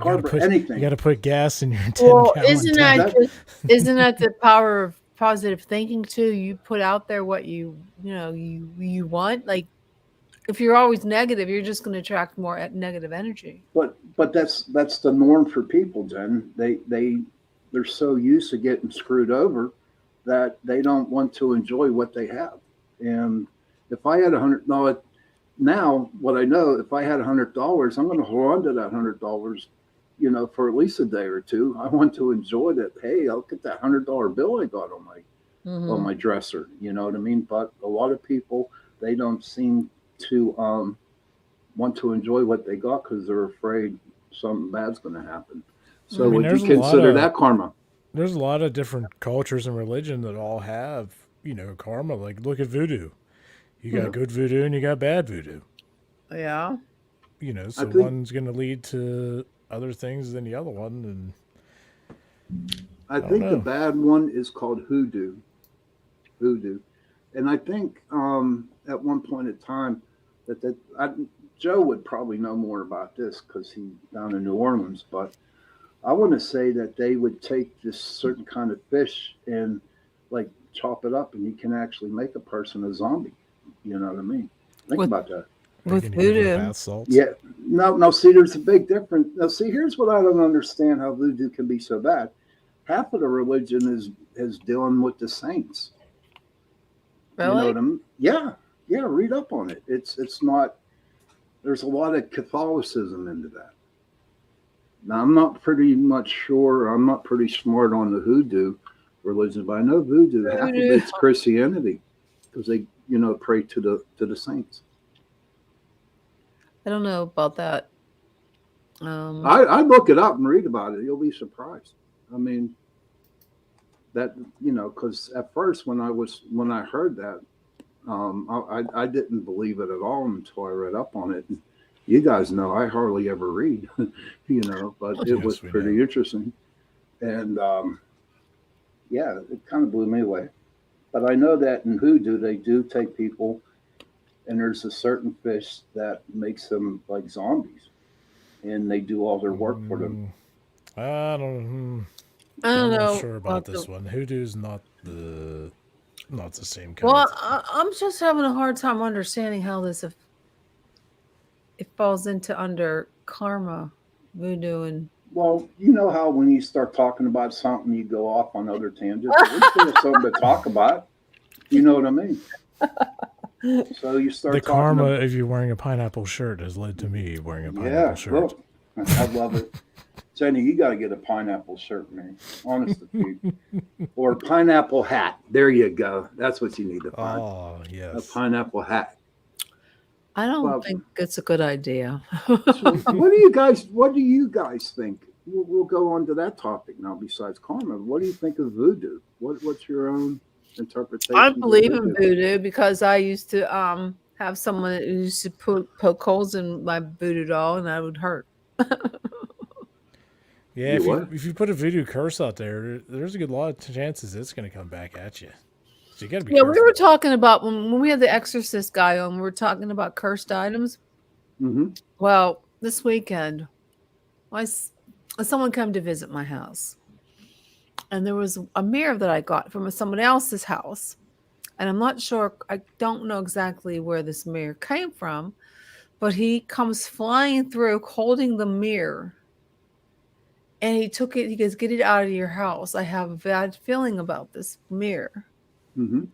Anything. You got to put gas in your 10 Well, gallon isn't that the power of positive thinking too? You put out there what you want. Like if you're always negative, you're just going to attract more negative energy. But that's the norm for people, Jen. They're so used to getting screwed over that they don't want to enjoy what they have. And if I had now what I know, if I had $100, I'm going to hold on to that $100, for at least a day or two. I want to enjoy that. Hey, I'll get that $100 bill I got on my dresser. You know what I mean? But a lot of people, they don't seem to want to enjoy what they got because they're afraid something bad's going to happen. So would you consider that karma? There's a lot of different cultures and religion that all have, karma. Like look at voodoo. You got good voodoo and you got bad voodoo. Yeah. So one's going to lead to other things than the other one. And I think the bad one is called hoodoo. And I think at one point in time Joe would probably know more about this because he's down in New Orleans, but I want to say that they would take this certain kind of fish and like chop it up and you can actually make a person a zombie. You know what I mean? Think about that. With voodoo. Yeah. No, see, there's a big difference. Now, see, here's what I don't understand how voodoo can be so bad. Half of the religion is dealing with the saints. Really? You know what I mean? Yeah, read up on it. It's not, there's a lot of Catholicism into that. Now, I'm not pretty smart on the hoodoo religion, but I know voodoo, half of it's Christianity because pray to the saints. I don't know about that. I look it up and read about it. You'll be surprised. I mean, that because at first when I heard that, I didn't believe it at all until I read up on it. And you guys know I hardly ever read, but it was pretty interesting, and yeah, it kind of blew me away. But I know that in hoodoo they do take people, and there's a certain fish that makes them like zombies, and they do all their work for them. I don't know. Not sure about this one. Hoodoo's not the same kind. Well, I'm just having a hard time understanding how this it falls into under karma, voodoo, and. Well, you know how when you start talking about something, you go off on other tangents. At least there's something to talk about. You know what I mean? So you start the talking karma about, of you wearing a pineapple shirt has led to me wearing a pineapple shirt. Look, I love it. Jenny, you got to get a pineapple shirt, man. Honest to you. Or a pineapple hat. There you go. That's what you need to find. Oh, yes. A pineapple hat. I don't think it's a good idea. So what do you guys think? We'll go on to that topic now. Besides karma, what do you think of voodoo? What's your own interpretation? I believe in voodoo because I used to have someone that used to poke holes in my voodoo doll, and that would hurt. Yeah, if you put a voodoo curse out there, there's a good lot of chances it's going to come back at you. So you got to be careful. We were talking about when we had the exorcist guy on, we were talking about cursed items. Mm-hmm. Well, this weekend, someone came to visit my house, and there was a mirror that I got from someone else's house, and I'm not sure. I don't know exactly where this mirror came from, but he comes flying through holding the mirror, and he took it. He goes, "Get it out of your house. I have a bad feeling about this mirror." Mm-hmm.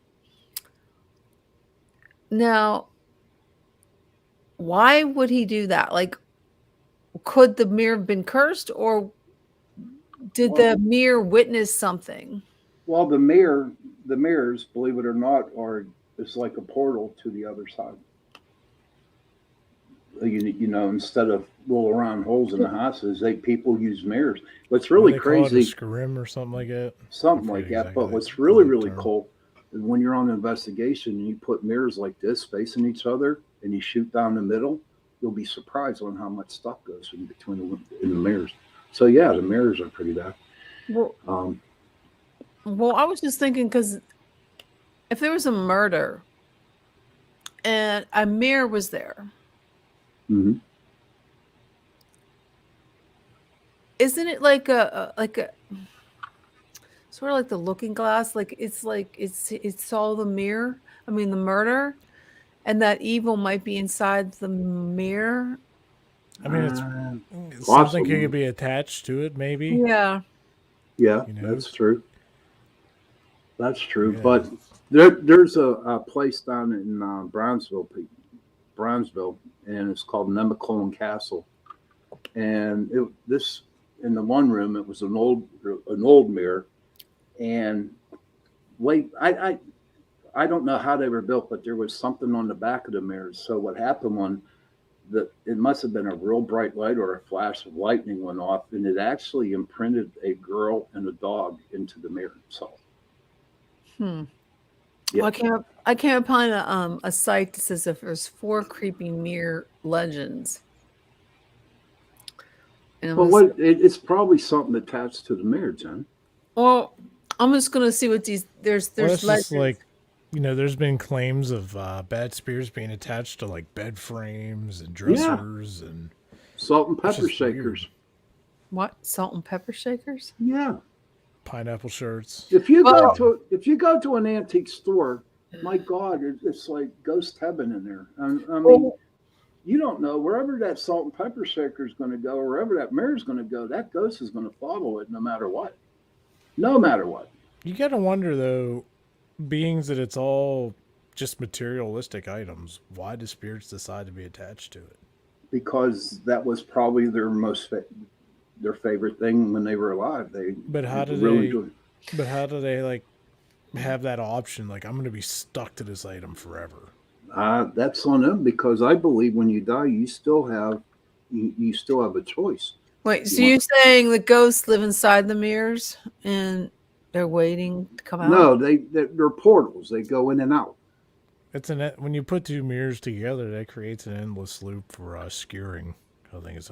Now, why would he do that? Like, could the mirror have been cursed, or did the mirror witness something? Well, the mirrors, believe it or not, it's like a portal to the other side. Instead of roll around holes in the houses, people use mirrors. What's really crazy, a scrim or something like that. Something like that. But what's really cool is when you're on an investigation and you put mirrors like this facing each other and you shoot down the middle, you'll be surprised on how much stuff goes in between the mirrors. So yeah, the mirrors are pretty bad. Well, I was just thinking, because if there was a murder and a mirror was there, mm-hmm. Isn't it like a sort of like the looking glass? Like it saw the mirror. I mean, the murder, and that evil might be inside the mirror. I mean, it's something could be attached to it, maybe. Yeah. Yeah, that's true. That's true. Yeah. But there's a place down in Brownsville, and it's called Nemacolin Castle. And in the one room, it was an old mirror. And I don't know how they were built, but there was something on the back of the mirrors. So what happened it must have been a real bright light or a flash of lightning went off, and it actually imprinted a girl and a dog into the mirror itself. Yeah. Well, I can't find a site that says if there's 4 creepy mirror legends. Well, it's probably something attached to the mirror, Jen. Well, I'm just gonna see what there's legends. Like, there's been claims of bad spirits being attached to like bed frames and dressers and salt and pepper shakers. What? Salt and pepper shakers? Yeah. Pineapple shirts. If you go to an antique store, my God, it's like ghost heaven in there. I mean, you don't know wherever that salt and pepper shaker is going to go, or wherever that mirror is going to go, that ghost is going to follow it no matter what. No matter what. You got to wonder though, being that it's all just materialistic items, why do spirits decide to be attached to it? Because that was probably their favorite thing when they were alive. But how do they like have that option, like I'm going to be stuck to this item forever. That's on them, because I believe when you die, you still have a choice. Wait, so you're saying the ghosts live inside the mirrors and they're waiting to come out? No, they're portals. They go in and out. When you put two mirrors together, that creates an endless loop for skewering. I think it's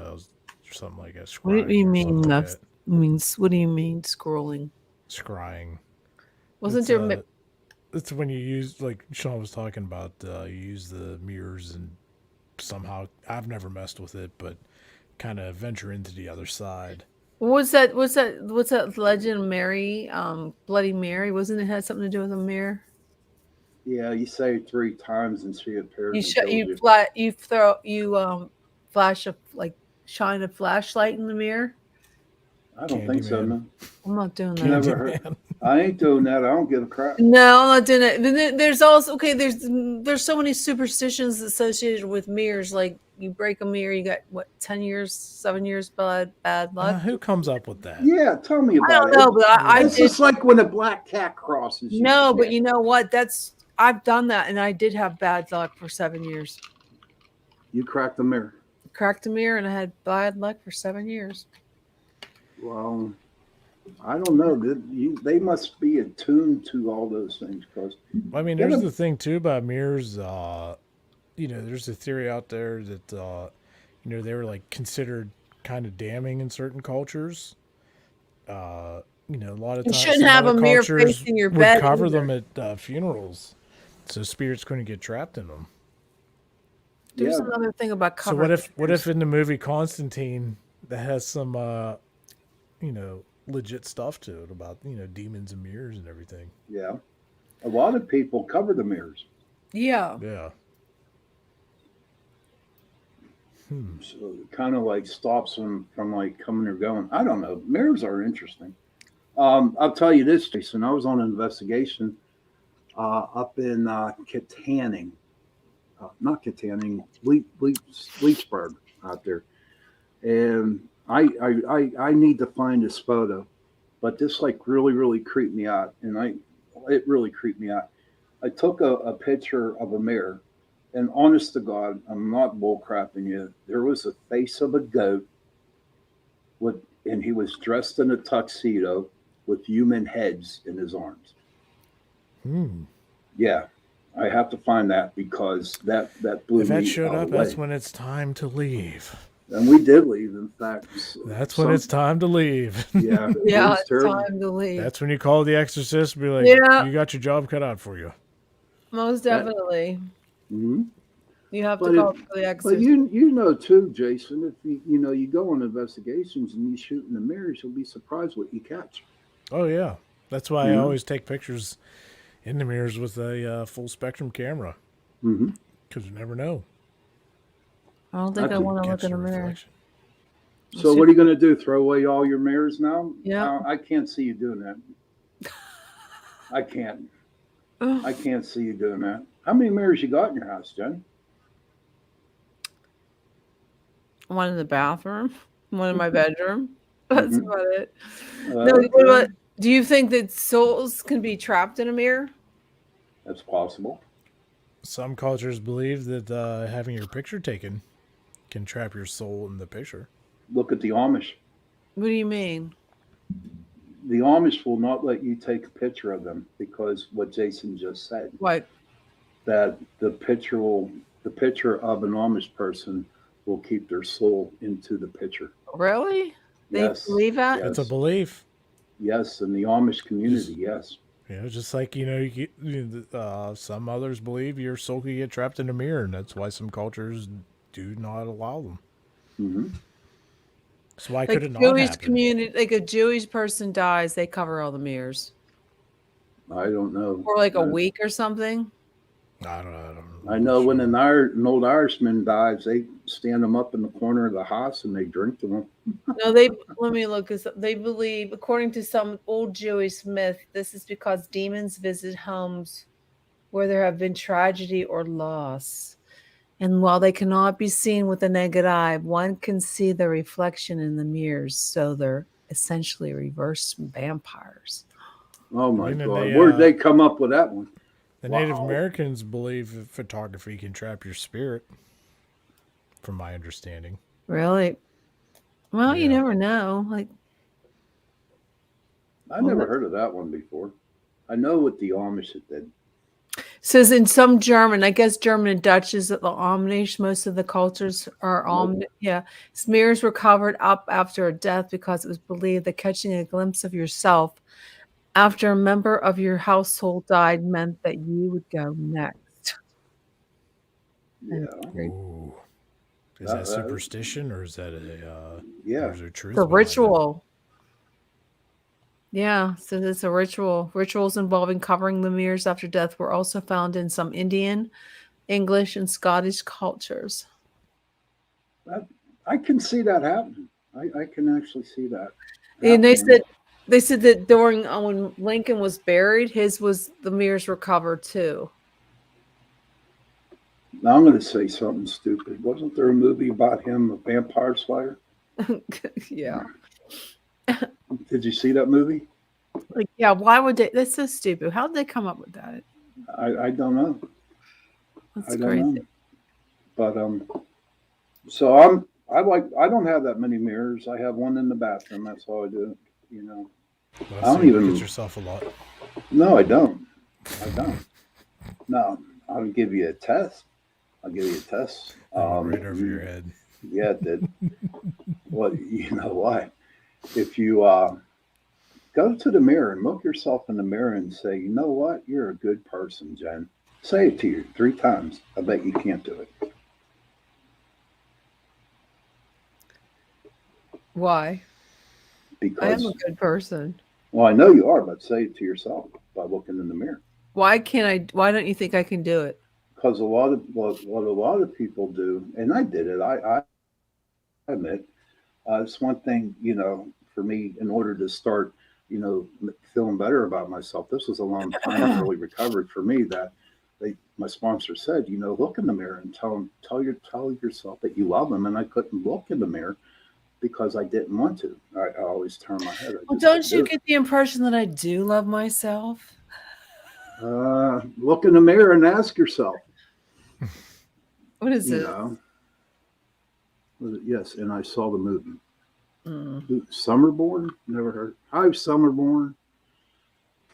something like that. What do you mean? Like What do you mean scrolling? Scrying. Wasn't there? It's when you use, like Sean was talking about, you use the mirrors and somehow, I've never messed with it, but kind of venture into the other side. What's that legend of Mary, Bloody Mary? Wasn't it had something to do with a mirror? Yeah, you say it 3 times and she appears. Shine a flashlight in the mirror. I don't think so, no. I'm not doing that. Never heard. I ain't doing that. I don't give a crap. No, I'm not doing it. There's also there's so many superstitions associated with mirrors. Like you break a mirror, you got 10 years, 7 years bad luck. Who comes up with that? Yeah, tell me about it. I don't know, but it's just like when a black cat crosses you. No, but you know what? I've done that, and I did have bad luck for 7 years. You cracked the mirror. Cracked the mirror, and I had bad luck for 7 years. Well, I don't know. They must be attuned to all those things. Because I mean, there's the thing too about mirrors. There's a theory out there that they were like considered kind of damning in certain cultures. A lot of times you shouldn't have a mirror facing your bed. Would cover them at funerals, so spirits couldn't get trapped in them. There's another thing about covering. So what if in the movie Constantine that has some legit stuff to it about demons and mirrors and everything? Yeah, a lot of people cover the mirrors. Yeah. So it kind of like stops them from like coming or going. I don't know. Mirrors are interesting. I'll tell you this, Jason. I was on an investigation up in Katanning. Not Katanning, Leechburg out there. And I need to find this photo, but this like really, really creeped me out. And it really creeped me out. I took a picture of a mirror, and honest to God, I'm not bull crapping you. There was a face of a goat and he was dressed in a tuxedo with human heads in his arms. Yeah. I have to find that because that blew me. If that showed up, away. that's when it's time to leave. And we did leave, in fact. That's when it's time to leave. Yeah. It's time to leave. That's when you call the exorcist and be like, you got your job cut out for you. Most definitely. Mm-hmm. You have to call for the exorcist. But you know too, Jason, if you go on investigations and you shoot in the mirrors, you'll be surprised what you catch. Oh, yeah. That's why I always take pictures in the mirrors with a full spectrum camera. Because you never know. I don't think I want to look in a mirror. So what are you going to do? Throw away all your mirrors now? Yeah. I can't see you doing that. I can't. I can't see you doing that. How many mirrors you got in your house, Jen? One in the bathroom, one in my bedroom. That's about it. Do you think that souls can be trapped in a mirror? That's possible. Some cultures believe that having your picture taken can trap your soul in the picture. Look at the Amish. What do you mean? The Amish will not let you take a picture of them because what Jason just said. What? That the picture of an Amish person will keep their soul into the picture. Really? Yes. They believe that? It's a belief. Yes, in the Amish community, yes. Just like, some others believe your soul can get trapped in a mirror, and that's why some cultures do not allow them. Mm-hmm. So why could it not Jewish happen? community, like a Jewish person dies, they cover all the mirrors. I don't know. For like a week or something. I don't know. I know when an old Irishman dies, they stand them up in the corner of the house and they drink to them. No, let me look this up. They believe, according to some old Jewish myth, this is because demons visit homes where there have been tragedy or loss. And while they cannot be seen with the naked eye, one can see the reflection in the mirrors. So they're essentially reverse vampires. Oh my And then God! they, Where did they come up with that one? The Native Americans believe that photography can trap your spirit, from my understanding. Really? Well, you never know. Like, I never heard of that one before. I know what the Amish did. says in some German, I guess German and Dutch is that the Amish, most of the cultures are Amish. Yeah. Smears were covered up after a death because it was believed that catching a glimpse of yourself after a member of your household died meant that you would go next. Yeah. Ooh. Is that superstition or is that a yeah? Is there truth? It's a ritual. Yeah, so it's a ritual. Rituals involving covering the mirrors after death were also found in some Indian, English, and Scottish cultures. I can see that happening. I can actually see that. And they said that during when Lincoln was buried, the mirrors were covered too. Now I'm going to say something stupid. Wasn't there a movie about him, a vampire slayer? Yeah. Did you see that movie? Like, yeah, why would they? That's so stupid. How did they come up with that? I don't know. That's crazy. But so I don't have that many mirrors. I have one in the bathroom. That's all I do. You know. Well, I don't so you even look at yourself a lot. No, I don't. No, I'll give you a test. Right over your head. Yeah, it did. Well, you know what? If you go to the mirror and look yourself in the mirror and say, you know what? You're a good person, Jen. Say it to you 3 times. I bet you can't do it. Why? Because I am a good person. Well, I know you are, but say it to yourself by looking in the mirror. Why don't you think I can do it? Because what a lot of people do, and I did it. I admit, it's one thing, you know, for me, in order to start, you know, feeling better about myself. This was a long time early recovery for me. That my sponsor said, you know, look in the mirror and tell yourself that you love them. And I couldn't look in the mirror because I didn't want to. I always turn my head. Well, don't you get the impression that I do love myself? Look in the mirror and ask yourself. What is it? Yes, and I saw the movie. Summerborn? Never heard. Hi, Summerborn.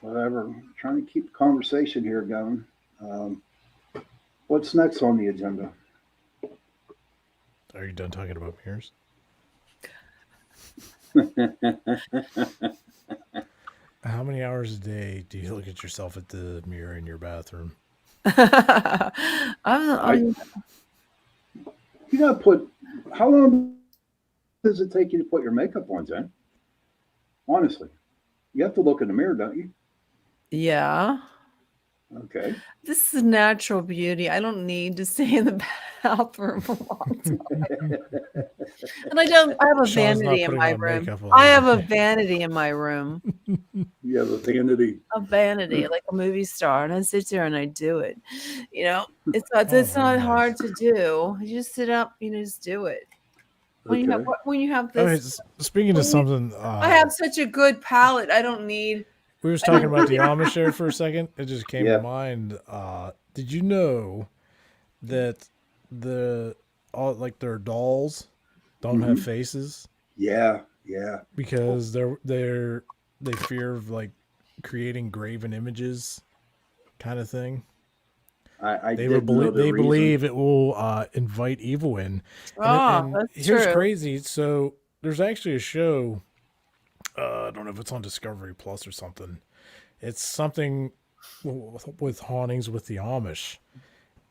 Whatever. I'm trying to keep the conversation here going. What's next on the agenda? Are you done talking about mirrors? How many hours a day do you look at yourself at the mirror in your bathroom? You gotta put. How long does it take you to put your makeup on, Jen? Honestly, you have to look in the mirror, don't you? Yeah. Okay. This is natural beauty. I don't need to stay in the bathroom for a long time. And I have a vanity in my room. I have a vanity in my room. You have a vanity. A vanity, like a movie star, and I sit there and I do it. You know, it's not hard to do. You just sit up, you know, just do it. When you have this. Speaking of something, I have such a good palate. I don't need. We were talking about the Amish there for a second. It just came to mind. Did you know that their dolls don't have faces? Yeah. Because they fear of like creating graven images, kind of thing. They believe it will invite evil in. And here's crazy. So there's actually a show. I don't know if it's on Discovery Plus or something. It's something with hauntings with the Amish,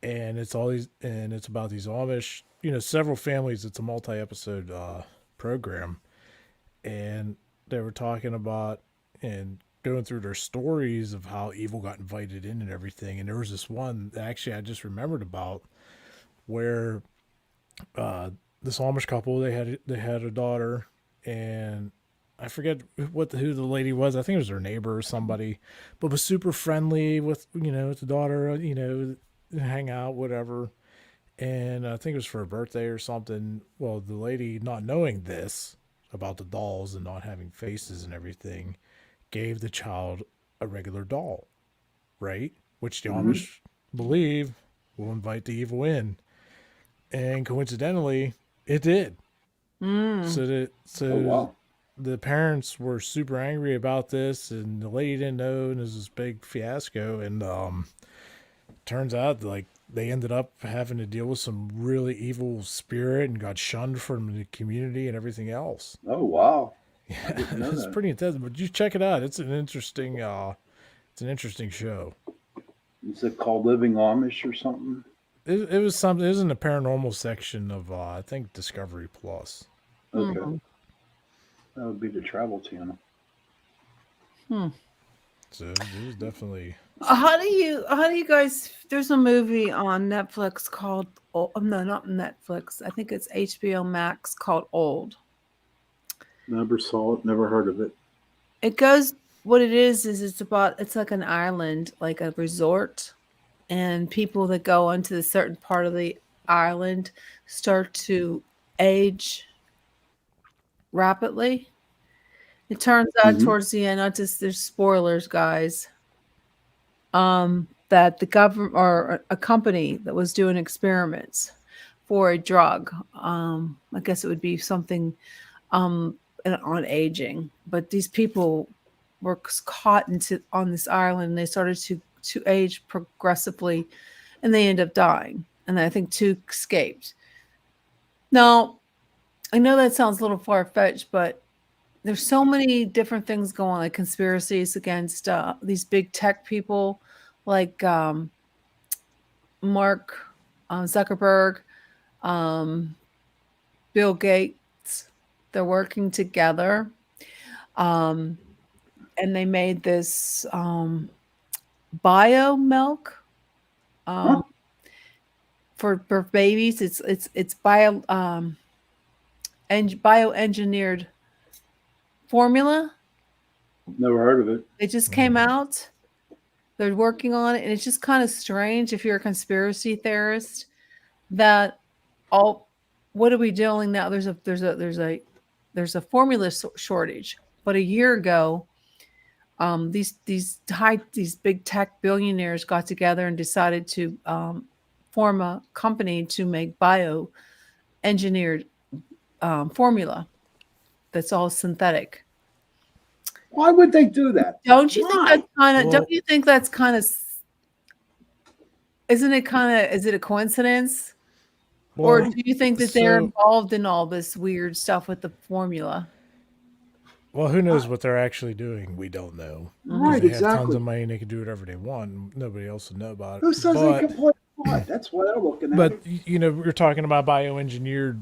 and it's about these Amish. You know, several families. It's a multi-episode program, and they were talking about and going through their stories of how evil got invited in and everything. And there was this one that actually I just remembered about where this Amish couple they had a daughter, and I forget who the lady was. I think it was her neighbor or somebody, but was super friendly with the daughter. You know, hang out, whatever. And I think it was for her birthday or something. Well, the lady, not knowing this about the dolls and not having faces and everything, gave the child a regular doll, right? Which the Mhm. Amish believe will invite the evil in. And coincidentally, it did. Mm. Oh, wow. The parents were super angry about this, and the lady didn't know, and it was this big fiasco. And turns out, like, they ended up having to deal with some really evil spirit and got shunned from the community and everything else. Oh, wow. I Yeah, didn't know it's that. pretty intense. But you check it out; it's an interesting show. Is it called Living Amish or something? It was something. It was in the paranormal section of I think Discovery Plus. Okay. Mhm. That would be the Travel Channel. Hmm. So it was definitely. How do you guys? There's a movie on Netflix called. Oh, no, not Netflix. I think it's HBO Max called Old. Never saw it. Never heard of it. It goes. What it is it's like an island, like a resort, and people that go onto the certain part of the island start to age rapidly. It turns out Mhm. towards the end, not just there's spoilers, guys. That the government or a company that was doing experiments for a drug. I guess it would be something on aging, but these people were caught on this island. And they started to age progressively, and they end up dying. And I think 2 escaped. Now, I know that sounds a little far fetched, but there's so many different things going on, like conspiracies against these big tech people, like Mark Zuckerberg, um, Bill Gates. They're working together, and they made this bio milk for babies. It's bioengineered formula. Never heard of it. It just came out. They're working on it, and it's just kind of strange if you're a conspiracy theorist that what are we doing now? There's a formula shortage. But a year ago, these big tech billionaires got together and decided to form a company to make bioengineered formula that's all synthetic. Why would they do that? Don't you think that's kind of? Well- Don't you think that's kind of? Isn't it kind of? Is it a coincidence, or Well, do you think that they're so- involved in all this weird stuff with the formula? Well, who knows what they're actually doing? We don't know. 'Cause Right, they have tons exactly. of money and they can do whatever they want. And nobody else will know about it. Who says but, they can play God? That's why I'm looking at but it. you know, we're talking about bioengineered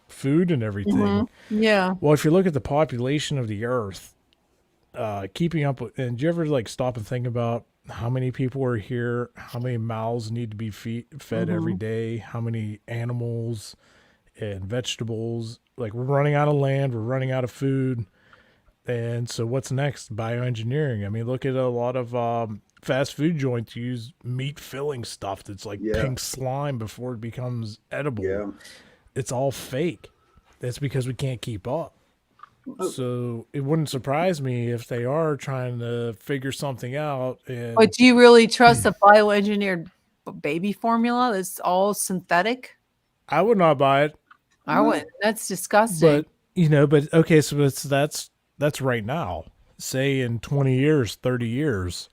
food and everything. Mhm. Yeah. Well, if you look at the population of the Earth, keeping up with, and do you ever like stop and think about how many people are here, how many mouths need to be fed every Mhm. day, how many animals and vegetables? Like we're running out of land, we're running out of food. And so what's next? Bioengineering. I mean, look at a lot of fast food joints use meat filling stuff that's like Yeah. pink slime before it becomes edible. Yeah. It's all fake. That's because we can't keep up. Oh. So it wouldn't surprise me if they are trying to figure something out. And But do you really trust a bioengineered baby formula that's all synthetic? I would not buy it. I wouldn't. That's disgusting. But okay, so that's right now. Say in 20 years, 30 years,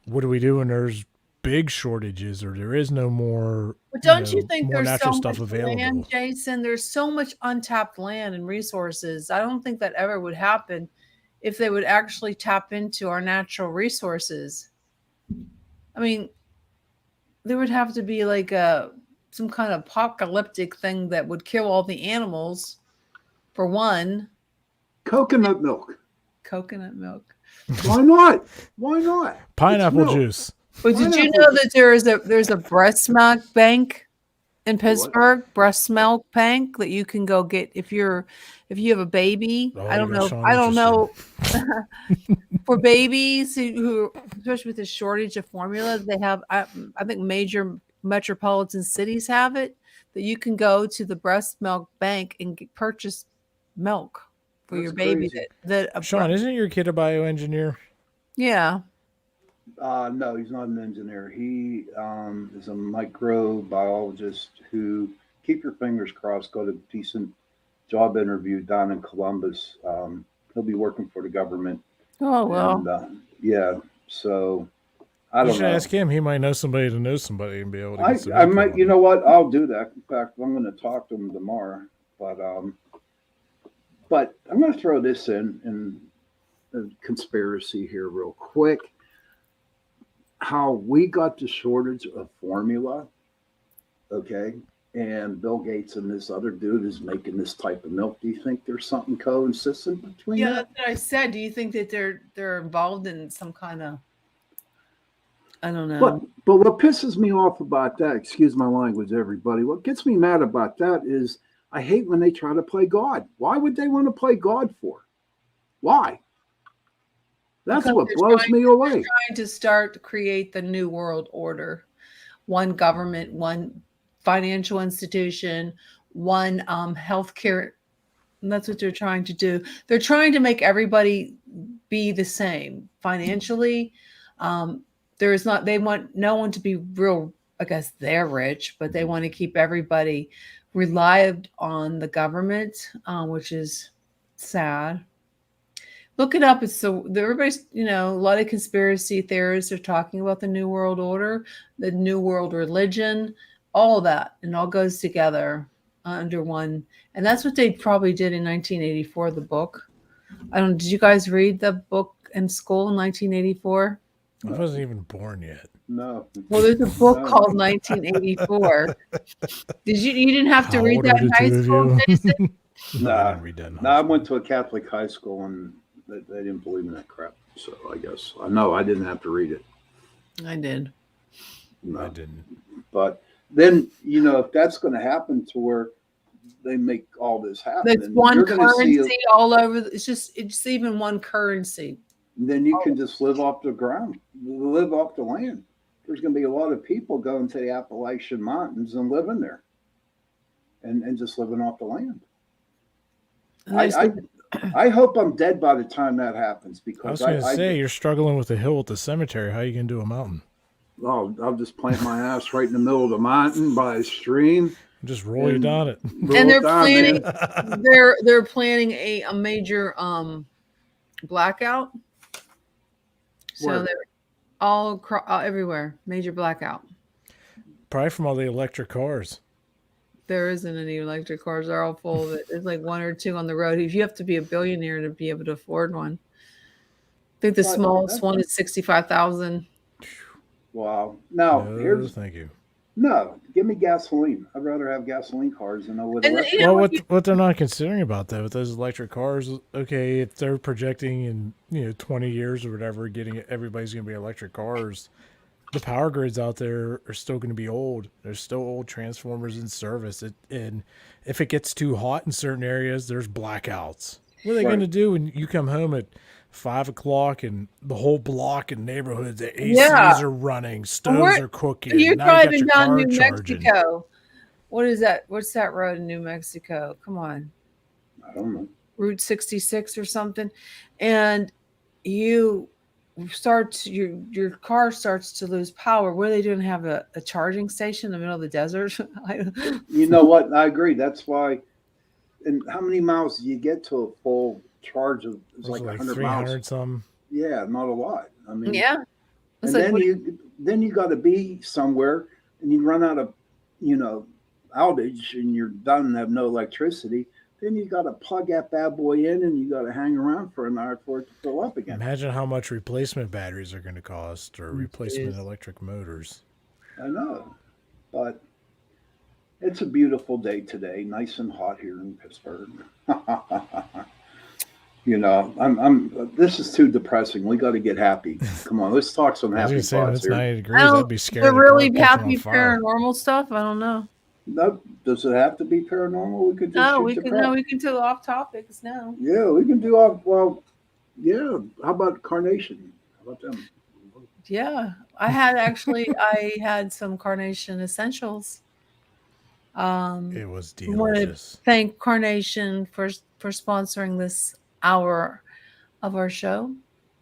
what do we do when there's big shortages or there is no more But don't you think more there's natural so stuff much available? land, Jason? There's so much untapped land and resources. I don't think that ever would happen if they would actually tap into our natural resources. I mean, there would have to be like some kind of apocalyptic thing that would kill all the animals, for one. Coconut milk. Coconut milk. Why not? Why not? Pineapple It's milk. juice. But did you Pineapple know that there's a breast milk bank in Pittsburgh? Breast milk bank that you can go get if you have a baby. Oh, I don't you got know. Sean I don't know. For babies who, especially with the shortage of formula, they have. I think major metropolitan cities have it that you can go to the breast milk bank and purchase milk for That's your baby. crazy. That Sean, isn't your kid a bioengineer? yeah. No, he's not an engineer. He is a microbiologist who, keep your fingers crossed, got a decent job interview down in Columbus. He'll be working for the government. Oh, well. And, yeah, so I You don't should know. ask him. He might know somebody to know somebody and be able to I, get some I info might, on you it. know what? I'll do that. In fact, I'm going to talk to him tomorrow. But I'm going to throw this in a conspiracy here real quick. How we got the shortage of formula, okay? And Bill Gates and this other dude is making this type of milk. Do you think there's something consistent between Yeah, that? that's what I said. Do you think that they're involved in some kind of, I don't know. But what pisses me off about that, excuse my language, everybody, what gets me mad about that is I hate when they try to play God. Why would they want to play God for? Why? That's Because what they're blows trying- me away. They're trying to start to create the new world order. One government, one financial institution, one healthcare. And that's what they're trying to do. They're trying to make everybody be the same financially. There is not. They want no one to be real. I guess they're rich, but they want to keep everybody relied on the government, which is sad. Look it up. It's so everybody's, a lot of conspiracy theorists are talking about the New World Order, the New World Religion, all that, and all goes together under one. And that's what they probably did in 1984. The book. Did you guys read the book in school in 1984? I wasn't even born yet. No. Well, there's a book called 1984. You didn't have to How read old that are in the high two of school, you? Jason? No, I didn't read that. No, I went to a Catholic high school and they didn't believe in that crap. So I guess I didn't have to read it. I did. No. I didn't. But then, if that's going to happen to where they make all this happen, It's then one you're gonna see currency all over. It's even one currency. then you can just live off the ground, live off the land. There's going to be a lot of people going to the Appalachian Mountains and living there and just living off the land. I hope I'm dead by the time that happens I because was going to say, you're struggling with a hill at the cemetery. How are you going to do a mountain? I'll just plant my ass right in the middle of the mountain by a stream. Just roll you down it. And they're planning. They're planning a major blackout. So Where? they're all everywhere. Major blackout. Probably from all the electric cars. There isn't any electric cars. They're all full of it. There's like one or two on the road. If you have to be a billionaire to be able to afford one. I think the smallest one is 65,000. Wow. Now, No, thank you. No, give me gasoline. I'd rather have gasoline cars than know what And, electric. Well, what they're not considering about that with those electric cars, okay, if they're projecting in 20 years or whatever, everybody's going to be electric cars, the power grids out there are still going to be old. There's still old transformers in service, and if it gets too hot in certain areas, there's blackouts. What are they going to do when you come home at 5 o'clock and the whole block and neighborhood, the ACs are running, stoves are cooking. You're now driving you got down your New car charging. Mexico. What is that? What's that road in New Mexico? Come on. I don't know. Route 66 or something. And your car starts to lose power. What are they doing? Have a charging station in the middle of the desert? You know what? I agree. That's why. And how many miles do you get to a full charge of? It's like 100 300 miles. some. Yeah, not a lot. I mean, Yeah. And It's like, then you got to be somewhere, and you run out of, outage, and you're done and have no electricity. Then you got to plug that bad boy in, and you got to hang around for an hour for it to fill up again. Imagine how much replacement batteries are going to cost or replacement electric motors. I know, but it's a beautiful day today, nice and hot here in Pittsburgh. This is too depressing. We got to get happy. Come on, let's talk some I was happy going to say, thoughts it's here. 90 degrees. I'd be scared. the of the really car catching happy on fire. paranormal stuff. I don't know. No, does it have to be paranormal? We could just shoot We the can crap. we can do off topics now. Yeah, we can do off. Well, yeah. How about Carnation? How about them? Yeah, I had some Carnation essentials. It was I want to delicious. thank Carnation for sponsoring this hour of our show.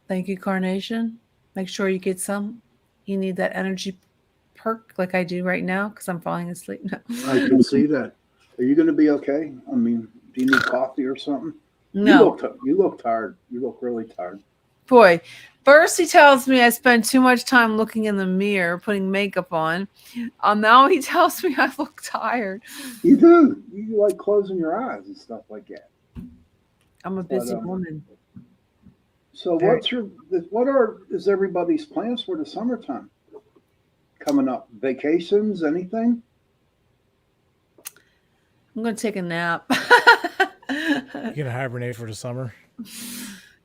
Thank you, Carnation. Make sure you get some. You need that energy perk like I do right now because I'm falling asleep. No. I can see that. Are you going to be okay? I mean, do you need coffee or something? No. You look tired. You look really tired. Boy, first he tells me I spend too much time looking in the mirror, putting makeup on. Now he tells me I look tired. You do. You like closing your eyes and stuff like that. I'm a busy woman. So is everybody's plans for the summertime? Coming up, vacations, anything? I'm going to take a nap. You gonna hibernate for the summer?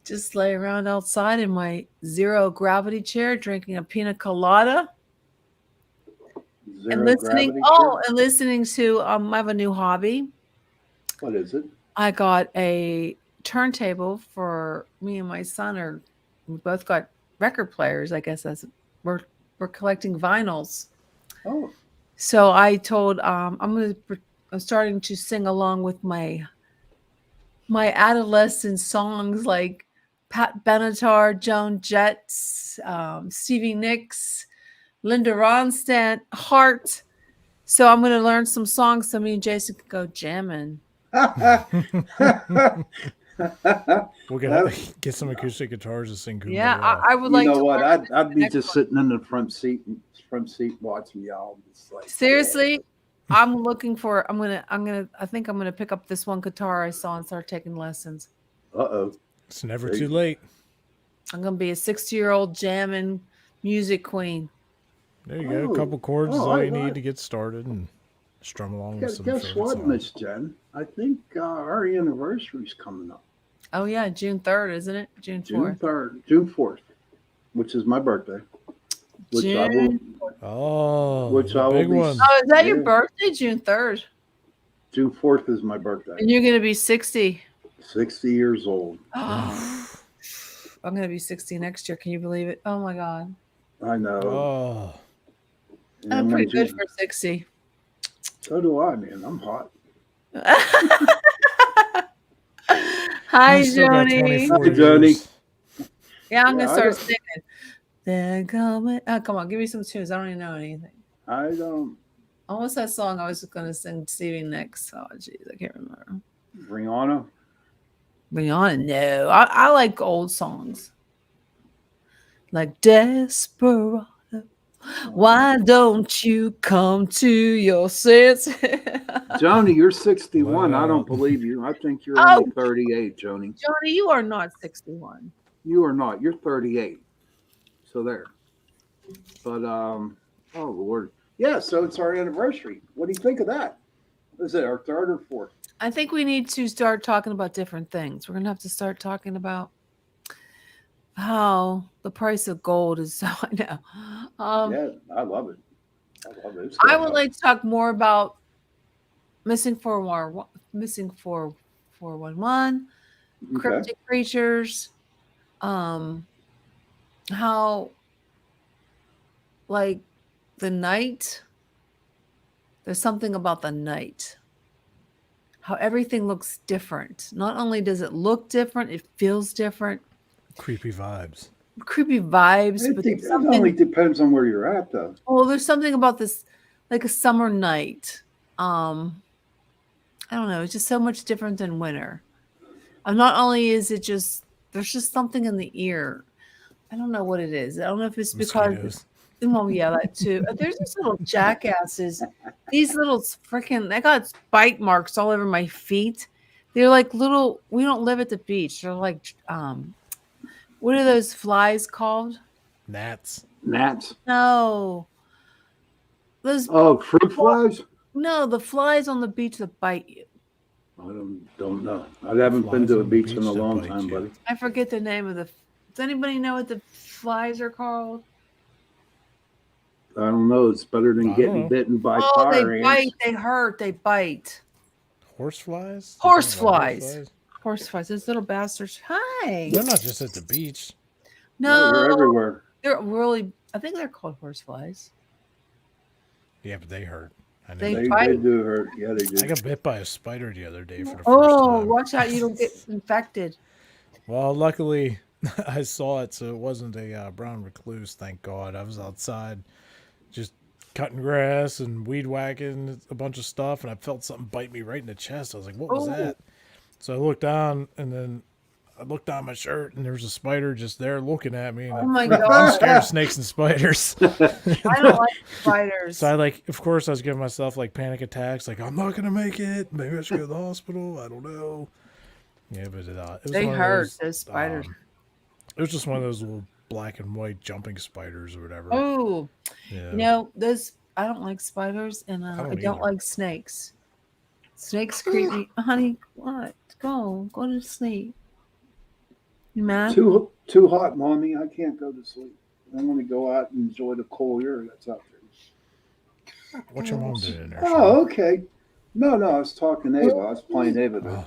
Just lay around outside in my zero gravity chair, drinking a pina colada. And listening to I have a new hobby. What is it? I got a turntable for me and my son. We both got record players. I guess we're collecting vinyls. Oh. So I told I'm starting to sing along with my adolescent songs like Pat Benatar, Joan Jett, Stevie Nicks, Linda Ronstadt, Heart. So I'm going to learn some songs so me and Jason can go jamming. We're gonna get some acoustic guitars to sing. Yeah, I would like. You know to what? I'd be just sitting in the front seat watching y'all. Like, seriously, I'm looking for. I think I'm gonna pick up this one guitar I saw and start taking lessons. It's never too late. I'm gonna be a 60-year-old jamming music queen. There you go. A couple chords is all you need to get started and strum along with some Guess what, songs. Miss Jen? I think our anniversary's coming up. Oh yeah, June 3rd, isn't it? June 4th. June 4th, which is my birthday. Which I will. Oh, which I will big be. one. Oh, is that your birthday? June 3rd. June 4th is my birthday. And you're gonna be 60. 60 years old. Oh, I'm gonna be 60 next year. Can you believe it? Oh my god. I know. Oh. I'm pretty good for 60. So do I, man. I'm hot. Hi, Joni. Hi, Joni. Yeah, I'm gonna start singing. Then come on, give me some tunes. I don't even know anything. I don't. Oh, what's that song I was gonna sing? Stevie Nicks. Oh, jeez, I can't remember. Rihanna. No, I like old songs. Like Desperado. Why don't you come to your senses? Joni, you're 61. Wow. I don't believe you. I think you're only 38, Joni. Joni, you are not 61. You are not. You're 38. So there. But oh Lord. Yeah, so it's our anniversary. What do you think of that? Is it our third or fourth? I think we need to start talking about different things. We're gonna have to start talking about how the price of gold is. So I know. Yeah, I love it. I love it. I would like to talk more about missing 411, cryptic creatures, how like the night. There's something about the night. How everything looks different. Not only does it look different, it feels different. Creepy vibes. It only depends on where you're at, though. Oh, there's something about this, like a summer night. I don't know. It's just so much different than winter. Not only is it just, there's just something in the ear. I don't know what it is. I don't know if it's because. Oh yeah, that too. There's these little jackasses. These little freaking. I got bite marks all over my feet. They're like little. We don't live at the beach. They're like, what are those flies called? Gnats. No. Those. Oh, fruit flies. No, the flies on the beach that bite you. I don't know. I haven't been to a beach in a long time, buddy. I forget the name of the. Does anybody know what the flies are called? I don't know. It's better than getting bitten by fire ants. Bite. They hurt. They bite. Horseflies? Horseflies. Those little bastards. Hi. They're not just at the beach. No, they're everywhere. They're really. I think they're called horseflies. Yeah, but they hurt. I know They They do hurt. Yeah, they do. I got bit by a spider the other day for the first Oh, time. watch out! You don't get infected. Well, luckily, I saw it, so it wasn't a brown recluse. Thank God. I was outside, just cutting grass and weed whacking a bunch of stuff, and I felt something bite me right in the chest. I was like, "What was that?" So I looked down, and then I looked down my shirt, and there was a spider just there looking at me. And Oh my I'm God. scared of snakes and spiders. I don't like spiders. So I of course, I was giving myself panic attacks. I'm not gonna make it. Maybe I should go to the hospital. I don't know. Yeah, but it was They one of hurt, those spiders. It was just one of those little black and white jumping spiders or whatever. Oh, Yeah. those, I don't like spiders, and I don't don't either. like snakes. Snakes creep me. Honey, what? Go to sleep. You mad? Too hot, Mommy. I can't go to sleep. I want to go out and enjoy the cool air that's out there. What's your mom doing in there? Oh, okay. No, I was talking to Ava. I was playing Ava there.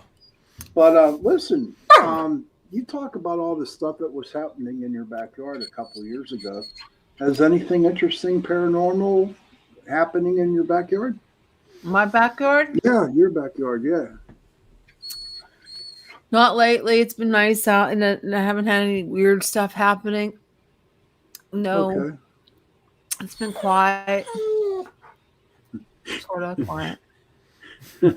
But listen, you talk about all the stuff that was happening in your backyard a couple of years ago. Has anything interesting paranormal happening in your backyard? My backyard? Yeah, your backyard, yeah. Not lately. It's been nice out, and I haven't had any weird stuff happening. No. Okay. It's been quiet. Sort of quiet. So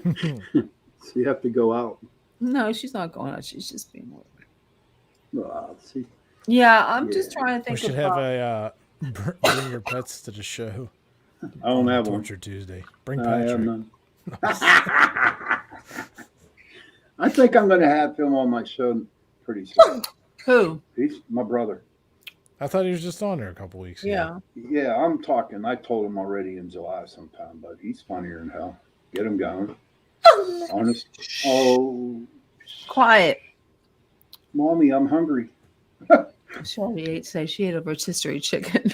you have to go out. No, she's not going out. She's just being weird. See. Yeah, I'm just trying to think We should about... have a bring your pets to the show. I don't have one. Torture Tuesday. Bring I have Patrick. none. I think I'm going to have him on my show pretty soon. Who? He's my brother. I thought he was just on there a couple weeks ago. Yeah, I'm talking. I told him already in July sometime, but he's funnier than hell. Get him going. Honest. Oh, Quiet. Mommy, I'm hungry. She already ate today. She ate a rotisserie chicken.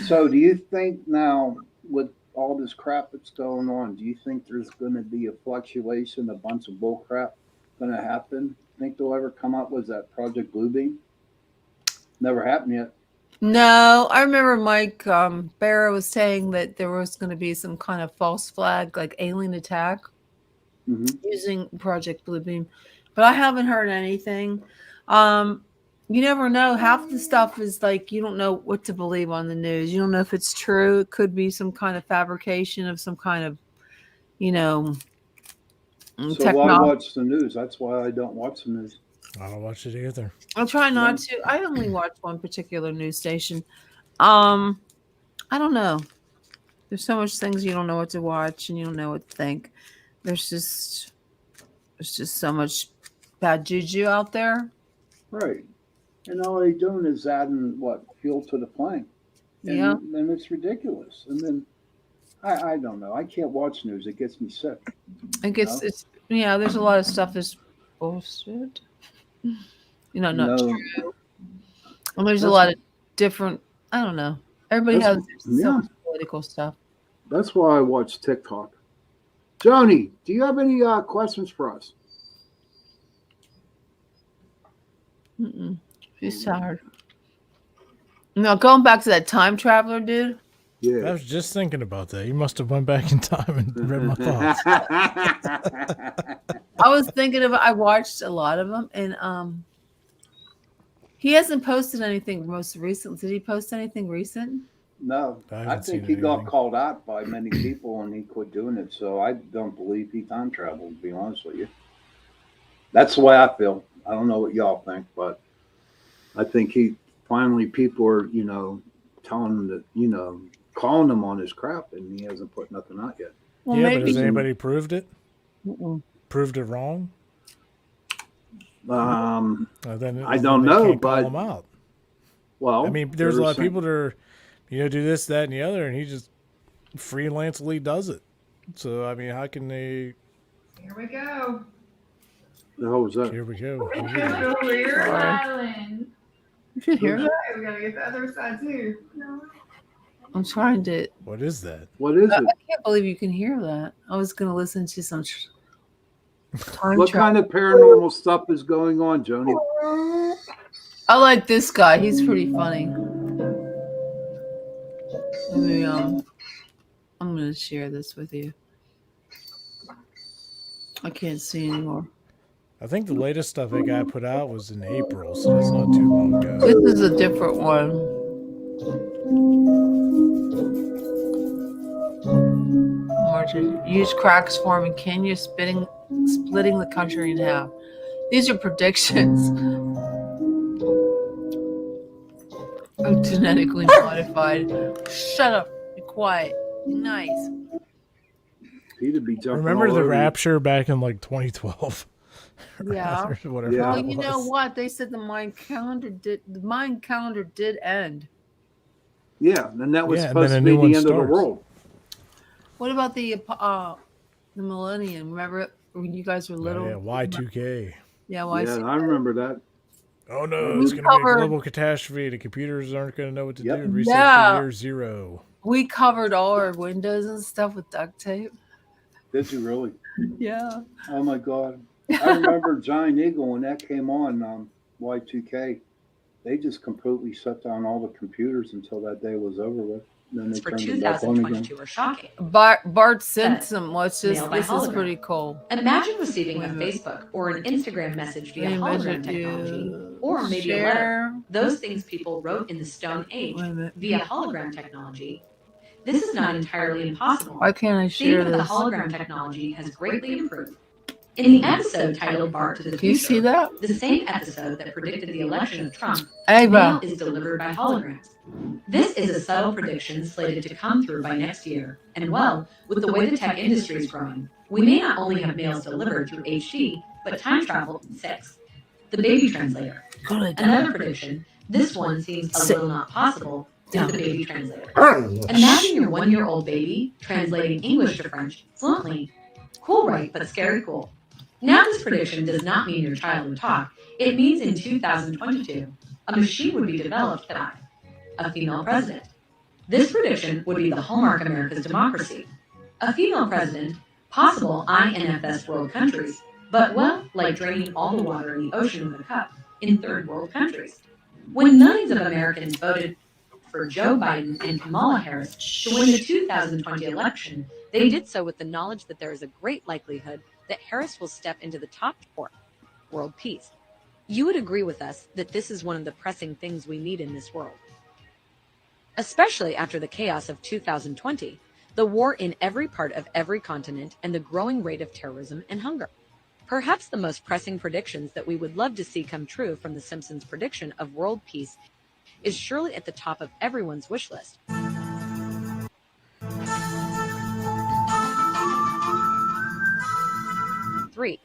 So do you think now, with all this crap that's going on, do you think there's going to be a fluctuation, a bunch of bull crap going to happen? Think they'll ever come up with that Project Bluebeam? Never happened yet. No, I remember Mike Barra was saying that there was going to be some kind of false flag, like alien attack, using Project Bluebeam, but I haven't heard anything. You never know. Half the stuff is you don't know what to believe on the news. You don't know if it's true. It could be some kind of fabrication of some kind of, So why watch the news? That's why I don't watch the news. I don't watch it either. I'll try not to. I only watch one particular news station. I don't know. There's so much things you don't know what to watch and you don't know what to think. There's just so much bad juju out there. Right. And all they're doing is adding fuel to the flame. And, Yeah. And it's ridiculous. And then I don't know. I can't watch news. It gets me sick. I guess there's a lot of stuff that's bullshit. Not No. true. And there's a lot of different, I don't know. Everybody has so much political stuff. That's why I watch TikTok. Joni, do you have any questions for us? She's tired. No, going back to that time traveler dude. Yeah. I was just thinking about that. You must have went back in time and read my thoughts. I was thinking I watched a lot of them, and he hasn't posted anything most recent. Did he post anything recent? No. I think he got called out by many people and he quit doing it. So I don't believe he time traveled, to be honest with you. That's the way I feel. I don't know what y'all think, but I think people are, telling him that, calling him on his crap, and he hasn't put nothing out yet. Well, yeah, but has anybody proved it? Mm-mm. Proved it wrong? Then I don't know, but call him out. Well, I mean, there's a lot of people that are, do this, that, and the other, and he just freelancely does it. So I mean, how can they? Here we go. The hell was that? Here we go. Clear Island. You should hear that. We gotta get the other side too. No. I'm trying to. What is that? What is I it? can't believe you can hear that. I was going to listen to some time What kind of paranormal stuff is going on, Joni? I like this guy. He's pretty funny. Let me, I'm going to share this with you. I can't see anymore. I think the latest stuff that guy put out was in April, so it's not too long ago. This is a different one. Margin, huge cracks form in Kenya, splitting the country in half. These are predictions. Genetically modified. Shut up. Be quiet. Be nice. He'd be jumping Remember all the over you. rapture back in like 2012? Yeah. Or whatever. Yeah. Well, it you know was. what? They said the Mayan calendar did end. Yeah, and that was Yeah, and supposed then to a be new the one end of the starts. world. What about the millennium? Remember it when you guys were little? Oh, yeah, Y2K. Yeah, why? Yeah, I remember that. Oh no, We it's going to be a covered- global catastrophe. The computers aren't going to know what to Yep. do. Reset Yeah. to year 0. We covered all our windows and stuff with duct tape. Did you really? Yeah. Oh my God! I remember Giant Eagle when that came on Y2K. They just completely shut down all the computers until that day was over with. Then they For turned it back on again. 2022 are shocking. Bart Simpson was just. Mail by This is hologram. pretty cool. Imagine receiving a Wait a minute. Facebook or an Instagram message via Wait a hologram minute, technology, you or maybe a share. letter. Those things people wrote in the Stone Age Wait a minute. via hologram technology. This is not entirely impossible. Why can't I Seeing share that the this? hologram technology has greatly improved. In the episode titled Bart to the Future, Can you see that? the same episode that predicted the election of Trump, Ava. mail is delivered by holograms. This is a subtle prediction slated to come through by next year, and well, with the way the tech industry is growing, we may not only have mails delivered through HD, but time travel in 6. The baby translator. Good. Another prediction, this one seems a little not possible, is the baby translator. Imagine Imagine your 1-year-old baby translating English to French fluently. Cool, right? But scary cool. Now, this prediction does not mean your child would talk. It means in 2022, a machine would be developed by a female president. This prediction would be the hallmark of America's democracy. A female president, possible INFS world countries, but well, like draining all the water in the ocean with a cup in third world countries. When millions of Americans voted for Joe Biden and Kamala Harris to win the 2020 election, they did so with the knowledge that there is a great likelihood that Harris will step into the top 4, world peace. You would agree with us that this is one of the pressing things we need in this world. Especially after the chaos of 2020, the war in every part of every continent, and the growing rate of terrorism and hunger. Perhaps the most pressing predictions that we would love to see come true from The Simpsons' prediction of world peace is surely at the top of everyone's wish list. Three,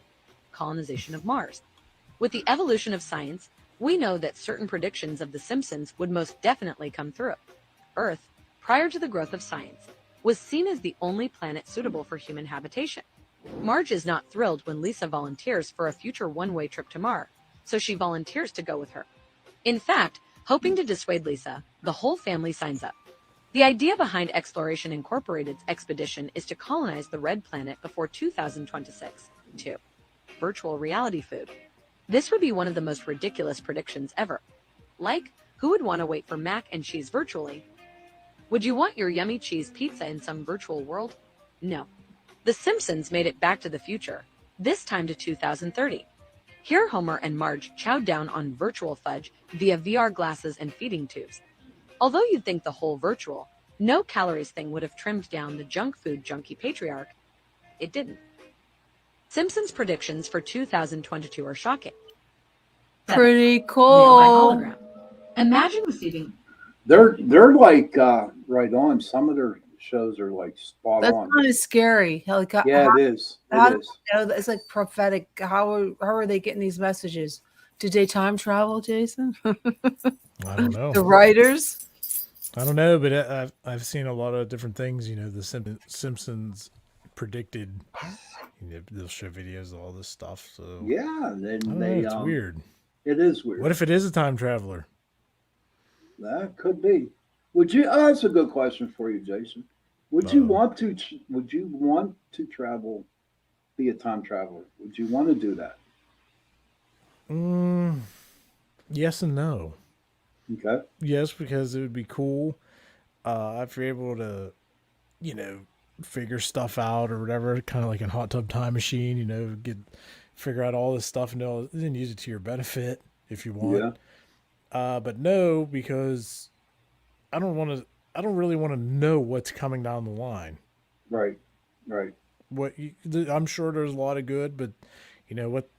colonization of Mars. With the evolution of science, we know that certain predictions of The Simpsons would most definitely come through. Earth, prior to the growth of science, was seen as the only planet suitable for human habitation. Marge is not thrilled when Lisa volunteers for a future one-way trip to Mars, so she volunteers to go with her. In fact, hoping to dissuade Lisa, the whole family signs up. The idea behind Exploration Incorporated's expedition is to colonize the Red Planet before 2026. 2. Virtual reality food. This would be one of the most ridiculous predictions ever. Like, who would want to wait for mac and cheese virtually? Would you want your yummy cheese pizza in some virtual world? No. The Simpsons made it back to the future, this time to 2030. Here Homer and Marge chowed down on virtual fudge via VR glasses and feeding tubes. Although you'd think the whole virtual, no calories thing would have trimmed down the junk food junkie patriarch, it didn't. Simpsons predictions for 2022 are shocking. Pretty Mail by cool. hologram. Imagine receiving. They're like right on. Some of their shows are like spot That's on. kind of scary. Like, Yeah, it is. How It do is. you know? It's like prophetic. How are they getting these messages? Did they time travel, Jason? I don't know. The writers? I don't know, but I've seen a lot of different things. You know, the Simpsons predicted. They'll show videos of all this stuff. So Yeah, then I don't they. know, it's weird. It is weird. What if it is a time traveler? That could be. Would you? Oh, that's a good question for you, Jason. Would you want to? Would you want to travel? Be a time traveler? Would you want to do that? Yes and no. Okay. Yes, because it would be cool if you're able to, figure stuff out or whatever, kind of like a hot tub time machine, get figure out all this stuff and then use it to your benefit if you want. But no, because I don't really want to know what's coming down the line. Right. I'm sure there's a lot of good, but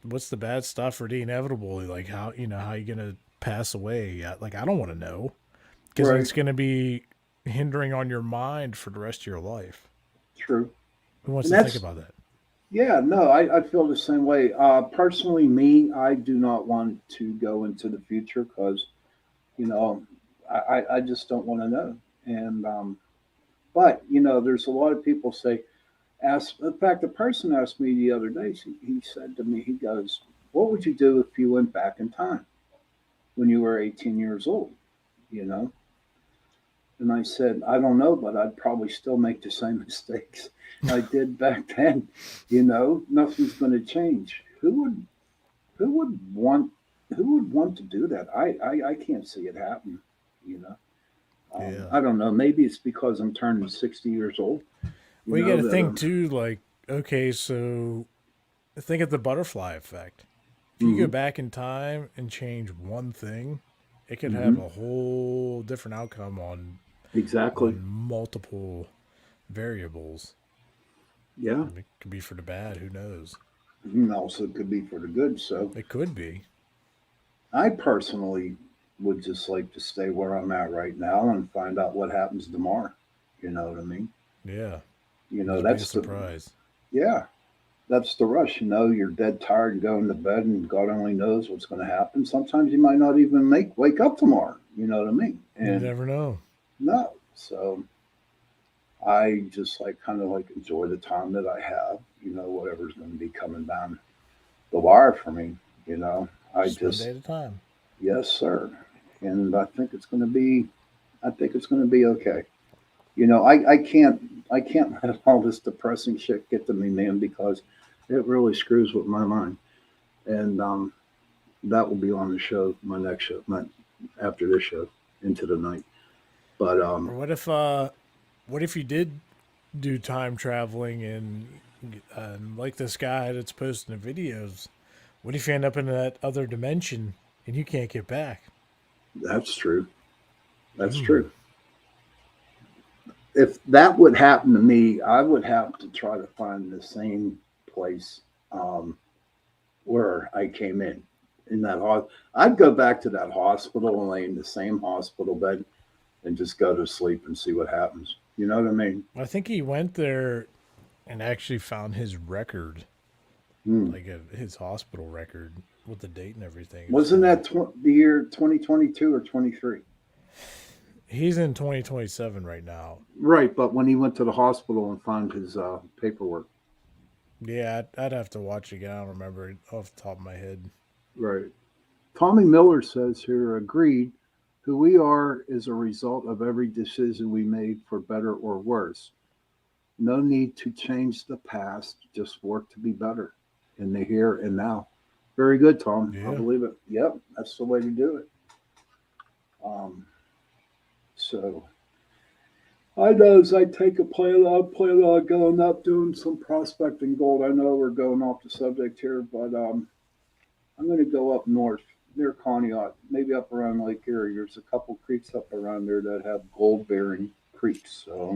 what's the bad stuff or the inevitable? Like how you gonna pass away? Like I don't want to know, because it's gonna be hindering on your mind for the rest of your life. True. Who wants to think about that? Yeah, no, I feel the same way. Personally, I do not want to go into the future because, I just don't want to know. And, but, there's a lot of people in fact, a person asked me the other day, he said to me, he goes, what would you do if you went back in time when you were 18 years old, And I said, I don't know, but I'd probably still make the same mistakes I did back then. Nothing's going to change. Who would want to do that? I can't see it happen. I don't know. Maybe it's because I'm turning 60 years old. Well, you got to think too. Like, okay, so think of the butterfly effect. If you go back in time and change one thing, it could have a whole different outcome on multiple variables. Yeah. It could be for the bad. Who knows? Also, it could be for the good. So it could be. I personally would just like to stay where I'm at right now and find out what happens tomorrow. You know what I mean? Yeah. That's a surprise. That's the rush. You're dead tired and going to bed, and God only knows what's going to happen. Sometimes you might not even wake up tomorrow. You know what I mean? And you never know. No. So I just kind of enjoy the time that I have, whatever's going to be coming down the wire for me, Just one day at a time. Yes, sir. And I think it's going to be okay. I can't let all this depressing shit get to me, man, because it really screws with my mind. And that will be on the show, my next show, not after this show, into the night. But what if you did do time traveling and like this guy that's posting the videos? What if you end up in that other dimension and you can't get back? That's true. That's true. If that would happen to me, I would have to try to find the same place where I came in that I'd go back to that hospital and lay in the same hospital bed and just go to sleep and see what happens. You know what I mean? I think he went there and actually found his record, his hospital record with the date and everything. Wasn't that the year 2022 or 23? He's in 2027 right now. Right, but when he went to the hospital and found his paperwork. Yeah, I'd have to watch it again. I don't remember it off the top of my head. Right. Tommy Miller says here, agreed, who we are is a result of every decision we made for better or worse. No need to change the past, just work to be better in the here and now. Very good, Tom. Yeah. I believe it. Yep, that's the way to do it. So I know as I take a plan on going up, doing some prospecting gold. I know we're going off the subject here, but I'm going to go up north near Conneaut, maybe up around Lake Erie. There's a couple creeks up around there that have gold-bearing creeks. So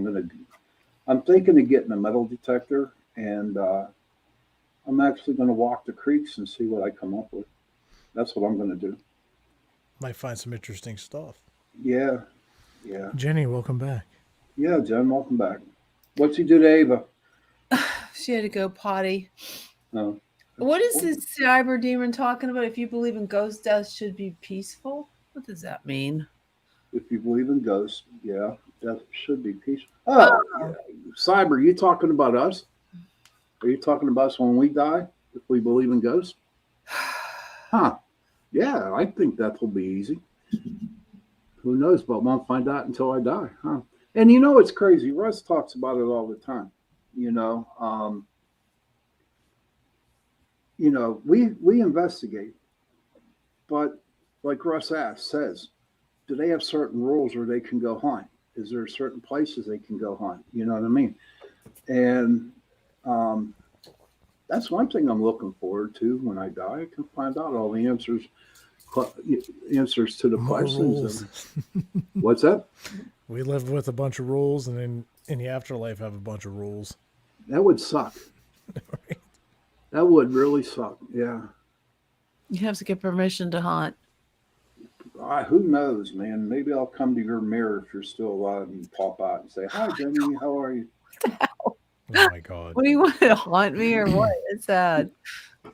I'm thinking of getting a metal detector, and I'm actually going to walk the creeks and see what I come up with. That's what I'm going to do. Might find some interesting stuff. Yeah. Jenny, welcome back. Yeah, Jen, welcome back. What's he do to Ava? She had to go potty. No. What is this cyber demon talking about? If you believe in ghosts, death should be peaceful. What does that mean? If you believe in ghosts, yeah, death should be peaceful. Oh, yeah. Cyber, you talking about us? Are you talking about us when we die? If we believe in ghosts? Huh. Yeah, I think that will be easy. Who knows, but won't find out until I die, huh? And it's crazy. Russ talks about it all the time. We investigate, but like Russ says, do they have certain rules where they can go hunt? Is there certain places they can go hunt? You know what I mean? And That's one thing I'm looking forward to when I die. I can find out all the answers to the More questions. rules. What's that? We live with a bunch of rules, and then in the afterlife have a bunch of rules. That would suck. That would really suck. Yeah. You have to get permission to haunt. Who knows, man? Maybe I'll come to your mirror if you're still alive and pop out and say, "Hi, Jenny. How are you?" Oh my God! What do you want to haunt me or what? It's sad.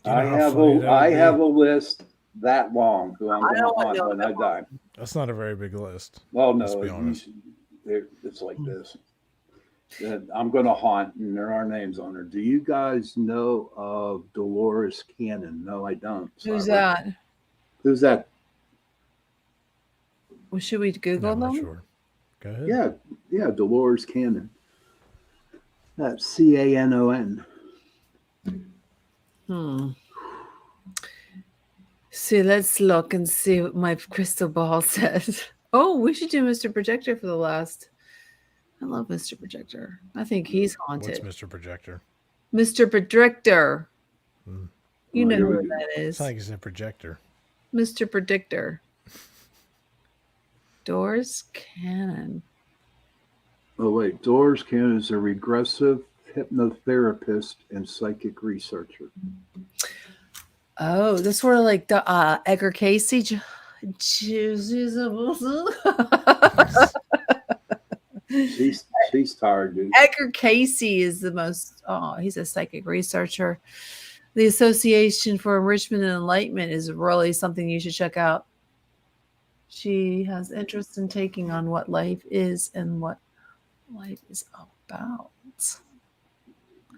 I have a list that long who I'm going to haunt when I die. That's not a very big list. Well, let's no, be honest. it's like this. I'm going to haunt, and there are names on there. Do you guys know of Dolores Cannon? No, I don't. Who's that? Who's that? Well, should we Google them? Sure. Go ahead. Yeah, Dolores Cannon. That's Canon. See, let's look and see what my crystal ball says. Oh, we should do Mr. Projector for the last. I love Mr. Projector. I think he's haunted. What's Mr. Projector? Mr. Predictor. You know who that is. It's like he's a projector. Mr. Predictor. Doors Cannon. Oh, wait. Doris Cannon is a regressive hypnotherapist and psychic researcher. Oh, that's sort of like the Edgar Casey. She's tired, dude. Edgar Casey is the most, he's a psychic researcher. The Association for Enrichment and Enlightenment is really something you should check out. She has interest in taking on what life is and what life is about.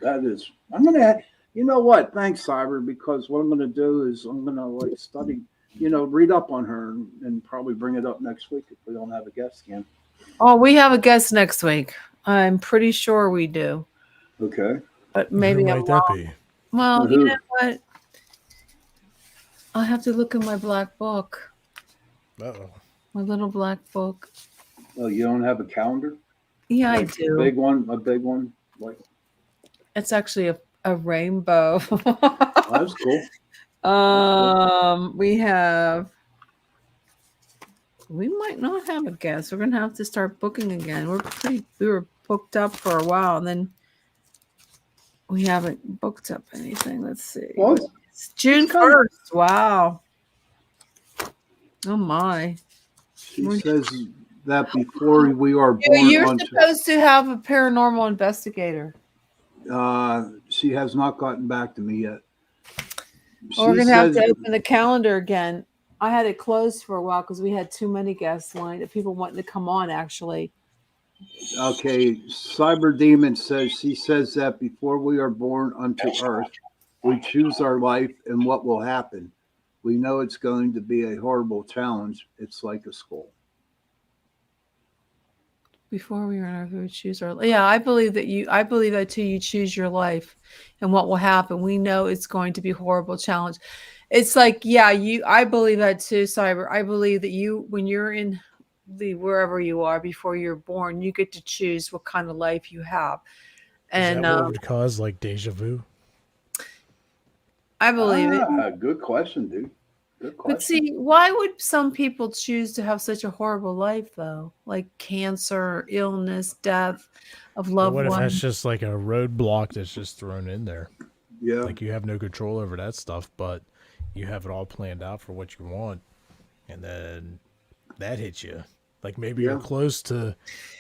That is, I'm going to, you know what? Thanks, Cyber, because what I'm going to do is I'm going to study, read up on her and probably bring it up next week if we don't have a guest again. Oh, we have a guest next week. I'm pretty sure we do. Okay. But maybe Who I'm might that wrong. be? Well, you know what? I'll have to look in my black book. Uh-oh. My little black book. Oh, you don't have a calendar? Yeah, I A do. big one. Like, It's actually a rainbow. that's cool. We might not have a guest. We're gonna have to start booking again. We were booked up for a while, and then we haven't booked up anything. Let's see. What? It's June 1st. Wow. Oh my. She says that before we are born. You're supposed to have a paranormal investigator. She has not gotten back to me yet. Well, we're going to have to open the calendar again. I had it closed for a while because we had too many guests people wanting to come on, actually. Okay, Cyber Demon she says that before we are born unto earth, we choose our life and what will happen. We know it's going to be a horrible challenge. It's like a school. Before we are on earth, we would choose our. Yeah, I believe that too. You choose your life and what will happen. We know it's going to be a horrible challenge. It's like, I believe that too, Cyber. I believe that when you're in wherever you are before you're born, you get to choose what kind of life you have. And Is that what would cause like deja vu? I believe it. Good question, dude. Good question. But see, why would some people choose to have such a horrible life, though? Like cancer, illness, death of loved What if ones. that's just like a roadblock that's just thrown in there? Yeah. Like you have no control over that stuff, but you have it all planned out for what you want. And then that hits you. Like maybe you're close to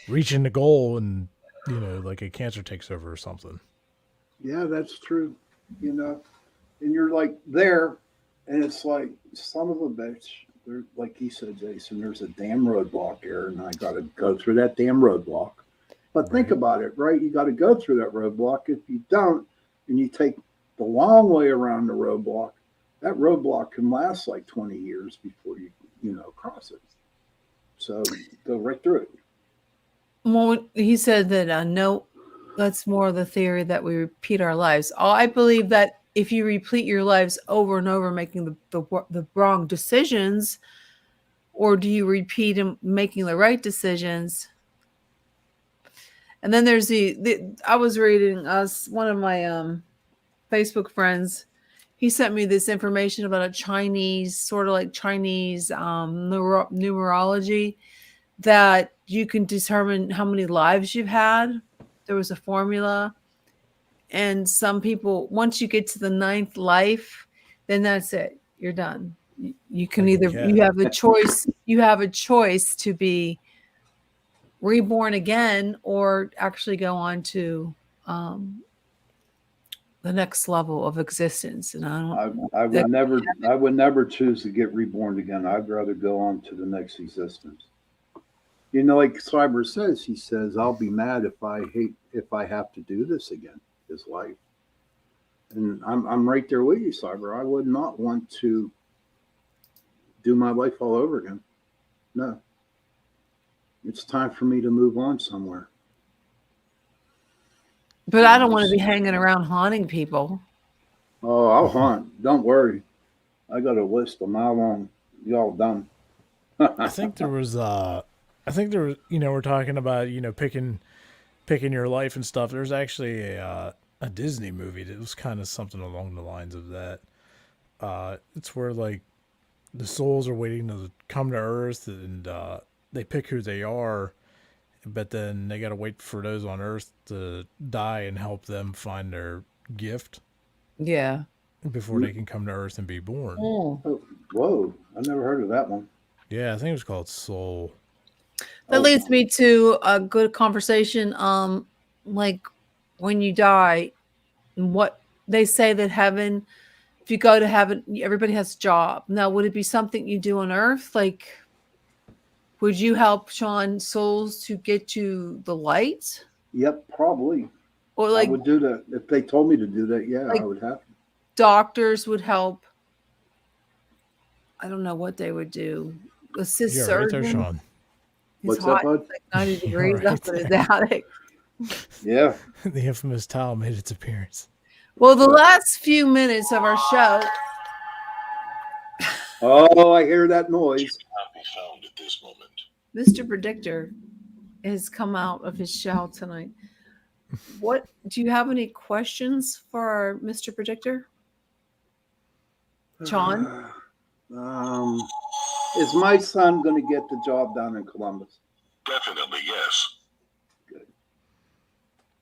reaching the goal and, like a cancer takes over or something. Yeah, that's true. And you're like there, and it's like, son of a bitch. Like he said, Jason, there's a damn roadblock here, and I got to go through that damn roadblock. But think about it, right? You got to go through that roadblock. If you don't, and you take the long way around the roadblock, that roadblock can last like 20 years before you cross it. So go right through it. Well, he said that no, that's more of the theory that we repeat our lives. I believe that if you repeat your lives over and over, making the wrong decisions, or do you repeat them making the right decisions? And then there's I was reading one of my Facebook friends, he sent me this information about a Chinese, sort of like Chinese numerology, that you can determine how many lives you've had. There was a formula. And some people, once you get to the 9th life, then that's it. You're done. You can either, you have a choice to be reborn again or actually go on to the next level of existence. And I would never choose to get reborn again. I'd rather go on to the next existence. You know, like Cyber says, he says, I'll be mad if I have to do this again, his life. And I'm right there with you, Cyber. I would not want to do my life all over again. No. It's time for me to move on somewhere. But I don't want to be hanging around haunting people. Oh, I'll haunt. Don't worry. I got a list of how long y'all done. I think there was, you know, we're talking about, you know, picking your life and stuff. There's actually a Disney movie that was kind of something along the lines of that. It's where like the souls are waiting to come to Earth, and they pick who they are, but then they got to wait for those on Earth to die and help them find their gift. Yeah. Before they can come to Earth and be born. Oh. Whoa. I've never heard of that one. Yeah, I think it was called Soul. That leads me to a good conversation. Like when you die, what they say that heaven, if you go to heaven, everybody has a job. Now, would it be something you do on Earth? Like, would you help Sean souls to get to the light? Yep, probably. Or like, I would do that if they told me to do that. Yeah, like I would have to. Doctors would help. I don't know what they would do. Assist You're surgeon. right there, Sean. He's What's hot, that, bud? like 90 degrees right up in his attic. Yeah. The infamous towel made its appearance. Well, the last few minutes of our show. Oh, I hear that noise. Mr. Predictor has come out of his shell tonight. What do you have any questions for our Mr. Predictor? Sean? Is my son going to get the job done in Columbus? Definitely, yes.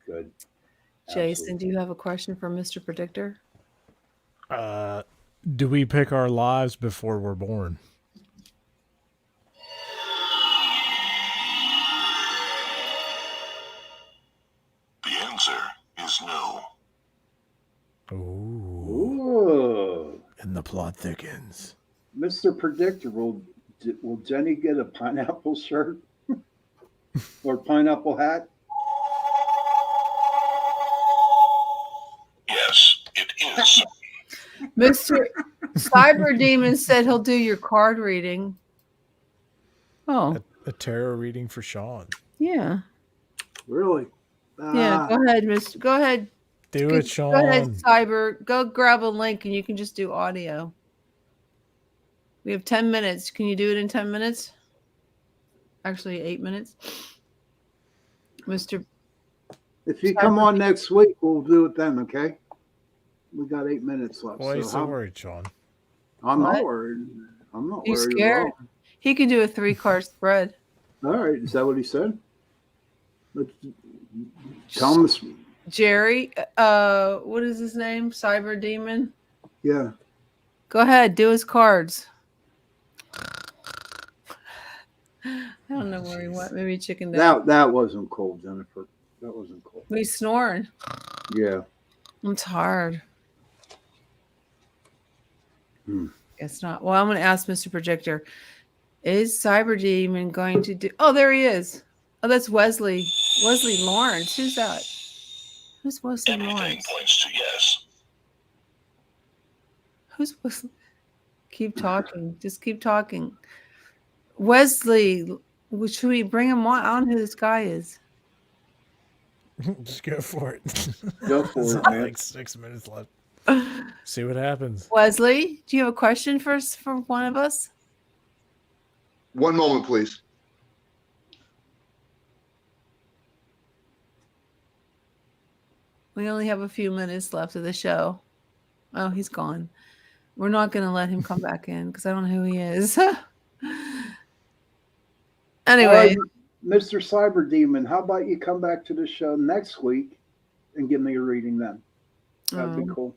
Good. Jason, do you have a question for Mr. Predictor? Do we pick our lives before we're born? The answer is no. Ooh. And the plot thickens. Mr. Predictor, will Jenny get a pineapple shirt or pineapple hat? Yes, it is. Mr. Cyber Demon said he'll do your card reading. Oh, A tarot reading for Sean. yeah. Really? Yeah, go ahead, Mr. Go ahead. Do it, Sean. Go ahead, Cyber. Go grab a link and you can just do audio. We have 10 minutes. Can you do it in 10 minutes? Actually, 8 minutes. Mr. If you come on next week, we'll do it then, okay? We got 8 minutes left. Why are you so worried, Sean? I'm What? not worried. I'm not He's worried scared. at He can do a 3-card spread. all. All right. Is that what he said? Let's tell him this. Jerry, what is his name? Cyber Demon. Yeah. Go ahead, do his cards. I don't know where he went. Maybe he chickened out. That wasn't cold, Jennifer. That wasn't cold. He's snoring. Yeah. I'm tired. Hmm. It's not. Well, I'm going to ask Mr. Projector. Is Cyber Demon going to do? Oh, there he is. Oh, that's Wesley. Wesley Lawrence. Who's that? Who's Wesley Lawrence? Points to yes. Who's Wesley? Keep talking. Just keep talking. Wesley, should we bring him on? I don't know who this guy is. Just go for it. Go for It's it, not man. like 6 minutes left. See what happens. Wesley, do you have a question for one of us? One moment, please. We only have a few minutes left of the show. Oh, he's gone. We're not going to let him come back in because I don't know who he is. Anyway. Mr. Cyber Demon, how about you come back to the show next week and give me a reading then? That'd be cool.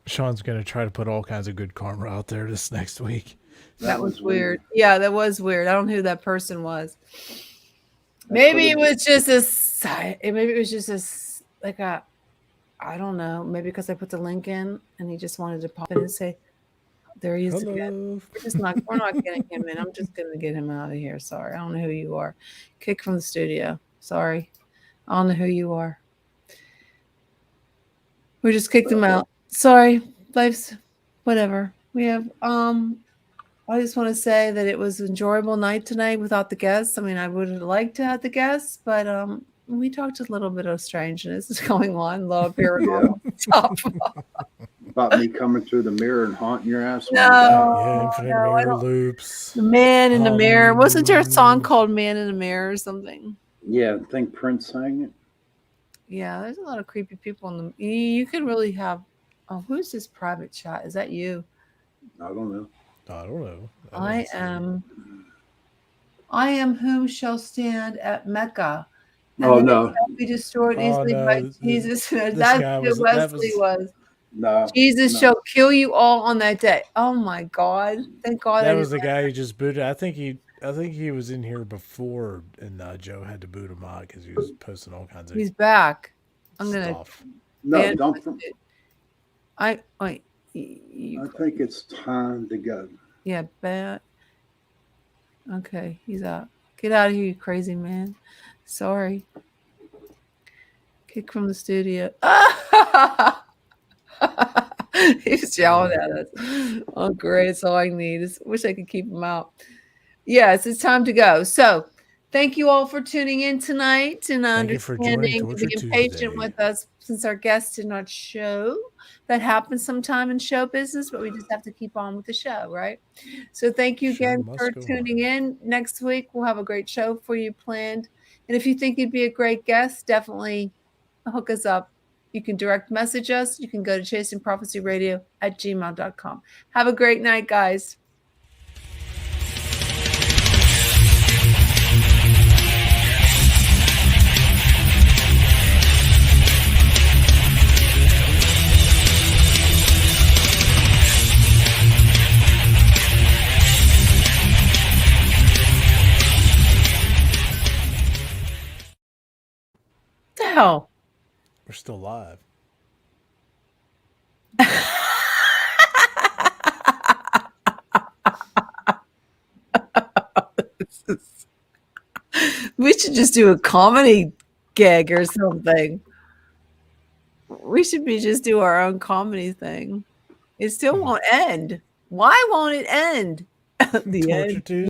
Sean's going to try to put all kinds of good karma out there this next week. That was weird. Yeah, that was weird. I don't know who that person was. Maybe it was just I don't know. Maybe because I put the link in and he just wanted to pop in and say, there he is again. We're not getting him in. I'm just going to get him out of here. Sorry. I don't know who you are. Kick from the studio. Sorry. I don't know who you are. We just kicked him out. Sorry. Life's whatever. We have, I just want to say that it was an enjoyable night tonight without the guests. I mean, I would have liked to have the guests, but we talked a little bit of strangeness going on, low paranormal stuff. About me coming through the mirror and haunting your ass. Infinite mirror loops. The Man in the Mirror. Wasn't there a song called Man in the Mirror or something? Yeah, I think Prince sang it. Yeah, there's a lot of creepy people in the. You could really have. Oh, who's this private chat? Is that you? I don't know. I am whom shall stand at Mecca. Oh, no. Be destroyed easily by Jesus. That's who Wesley was. No. Jesus shall kill you all on that day. Oh my God! Thank God. That was the guy who just booted. I think he was in here before, and Joe had to boot him out because he was posting all kinds of. He's back. I'm gonna. Stuff. No, don't. I think it's time to go. Yeah, bad. Okay, he's out. Get out of here, you crazy man. Sorry. Kick from the studio. He's yelling at us. Oh, great. That's all I need. Wish I could keep him out. Yes, it's time to go. So thank you all for tuning in tonight and understanding and being patient with us since our guest did not show. That happens sometime in show business, but we just have to keep on with the show, right? So thank you again for tuning in. Next week, we'll have a great show for you planned. And if you think you'd be a great guest, definitely hook us up. You can direct message us. You can go to chasingprophecyradio@gmail.com. Have a great night, guys. What the hell? We're still live. We should just do a comedy gag or something. We should just do our own comedy thing. It still won't end. Why won't it end? The end.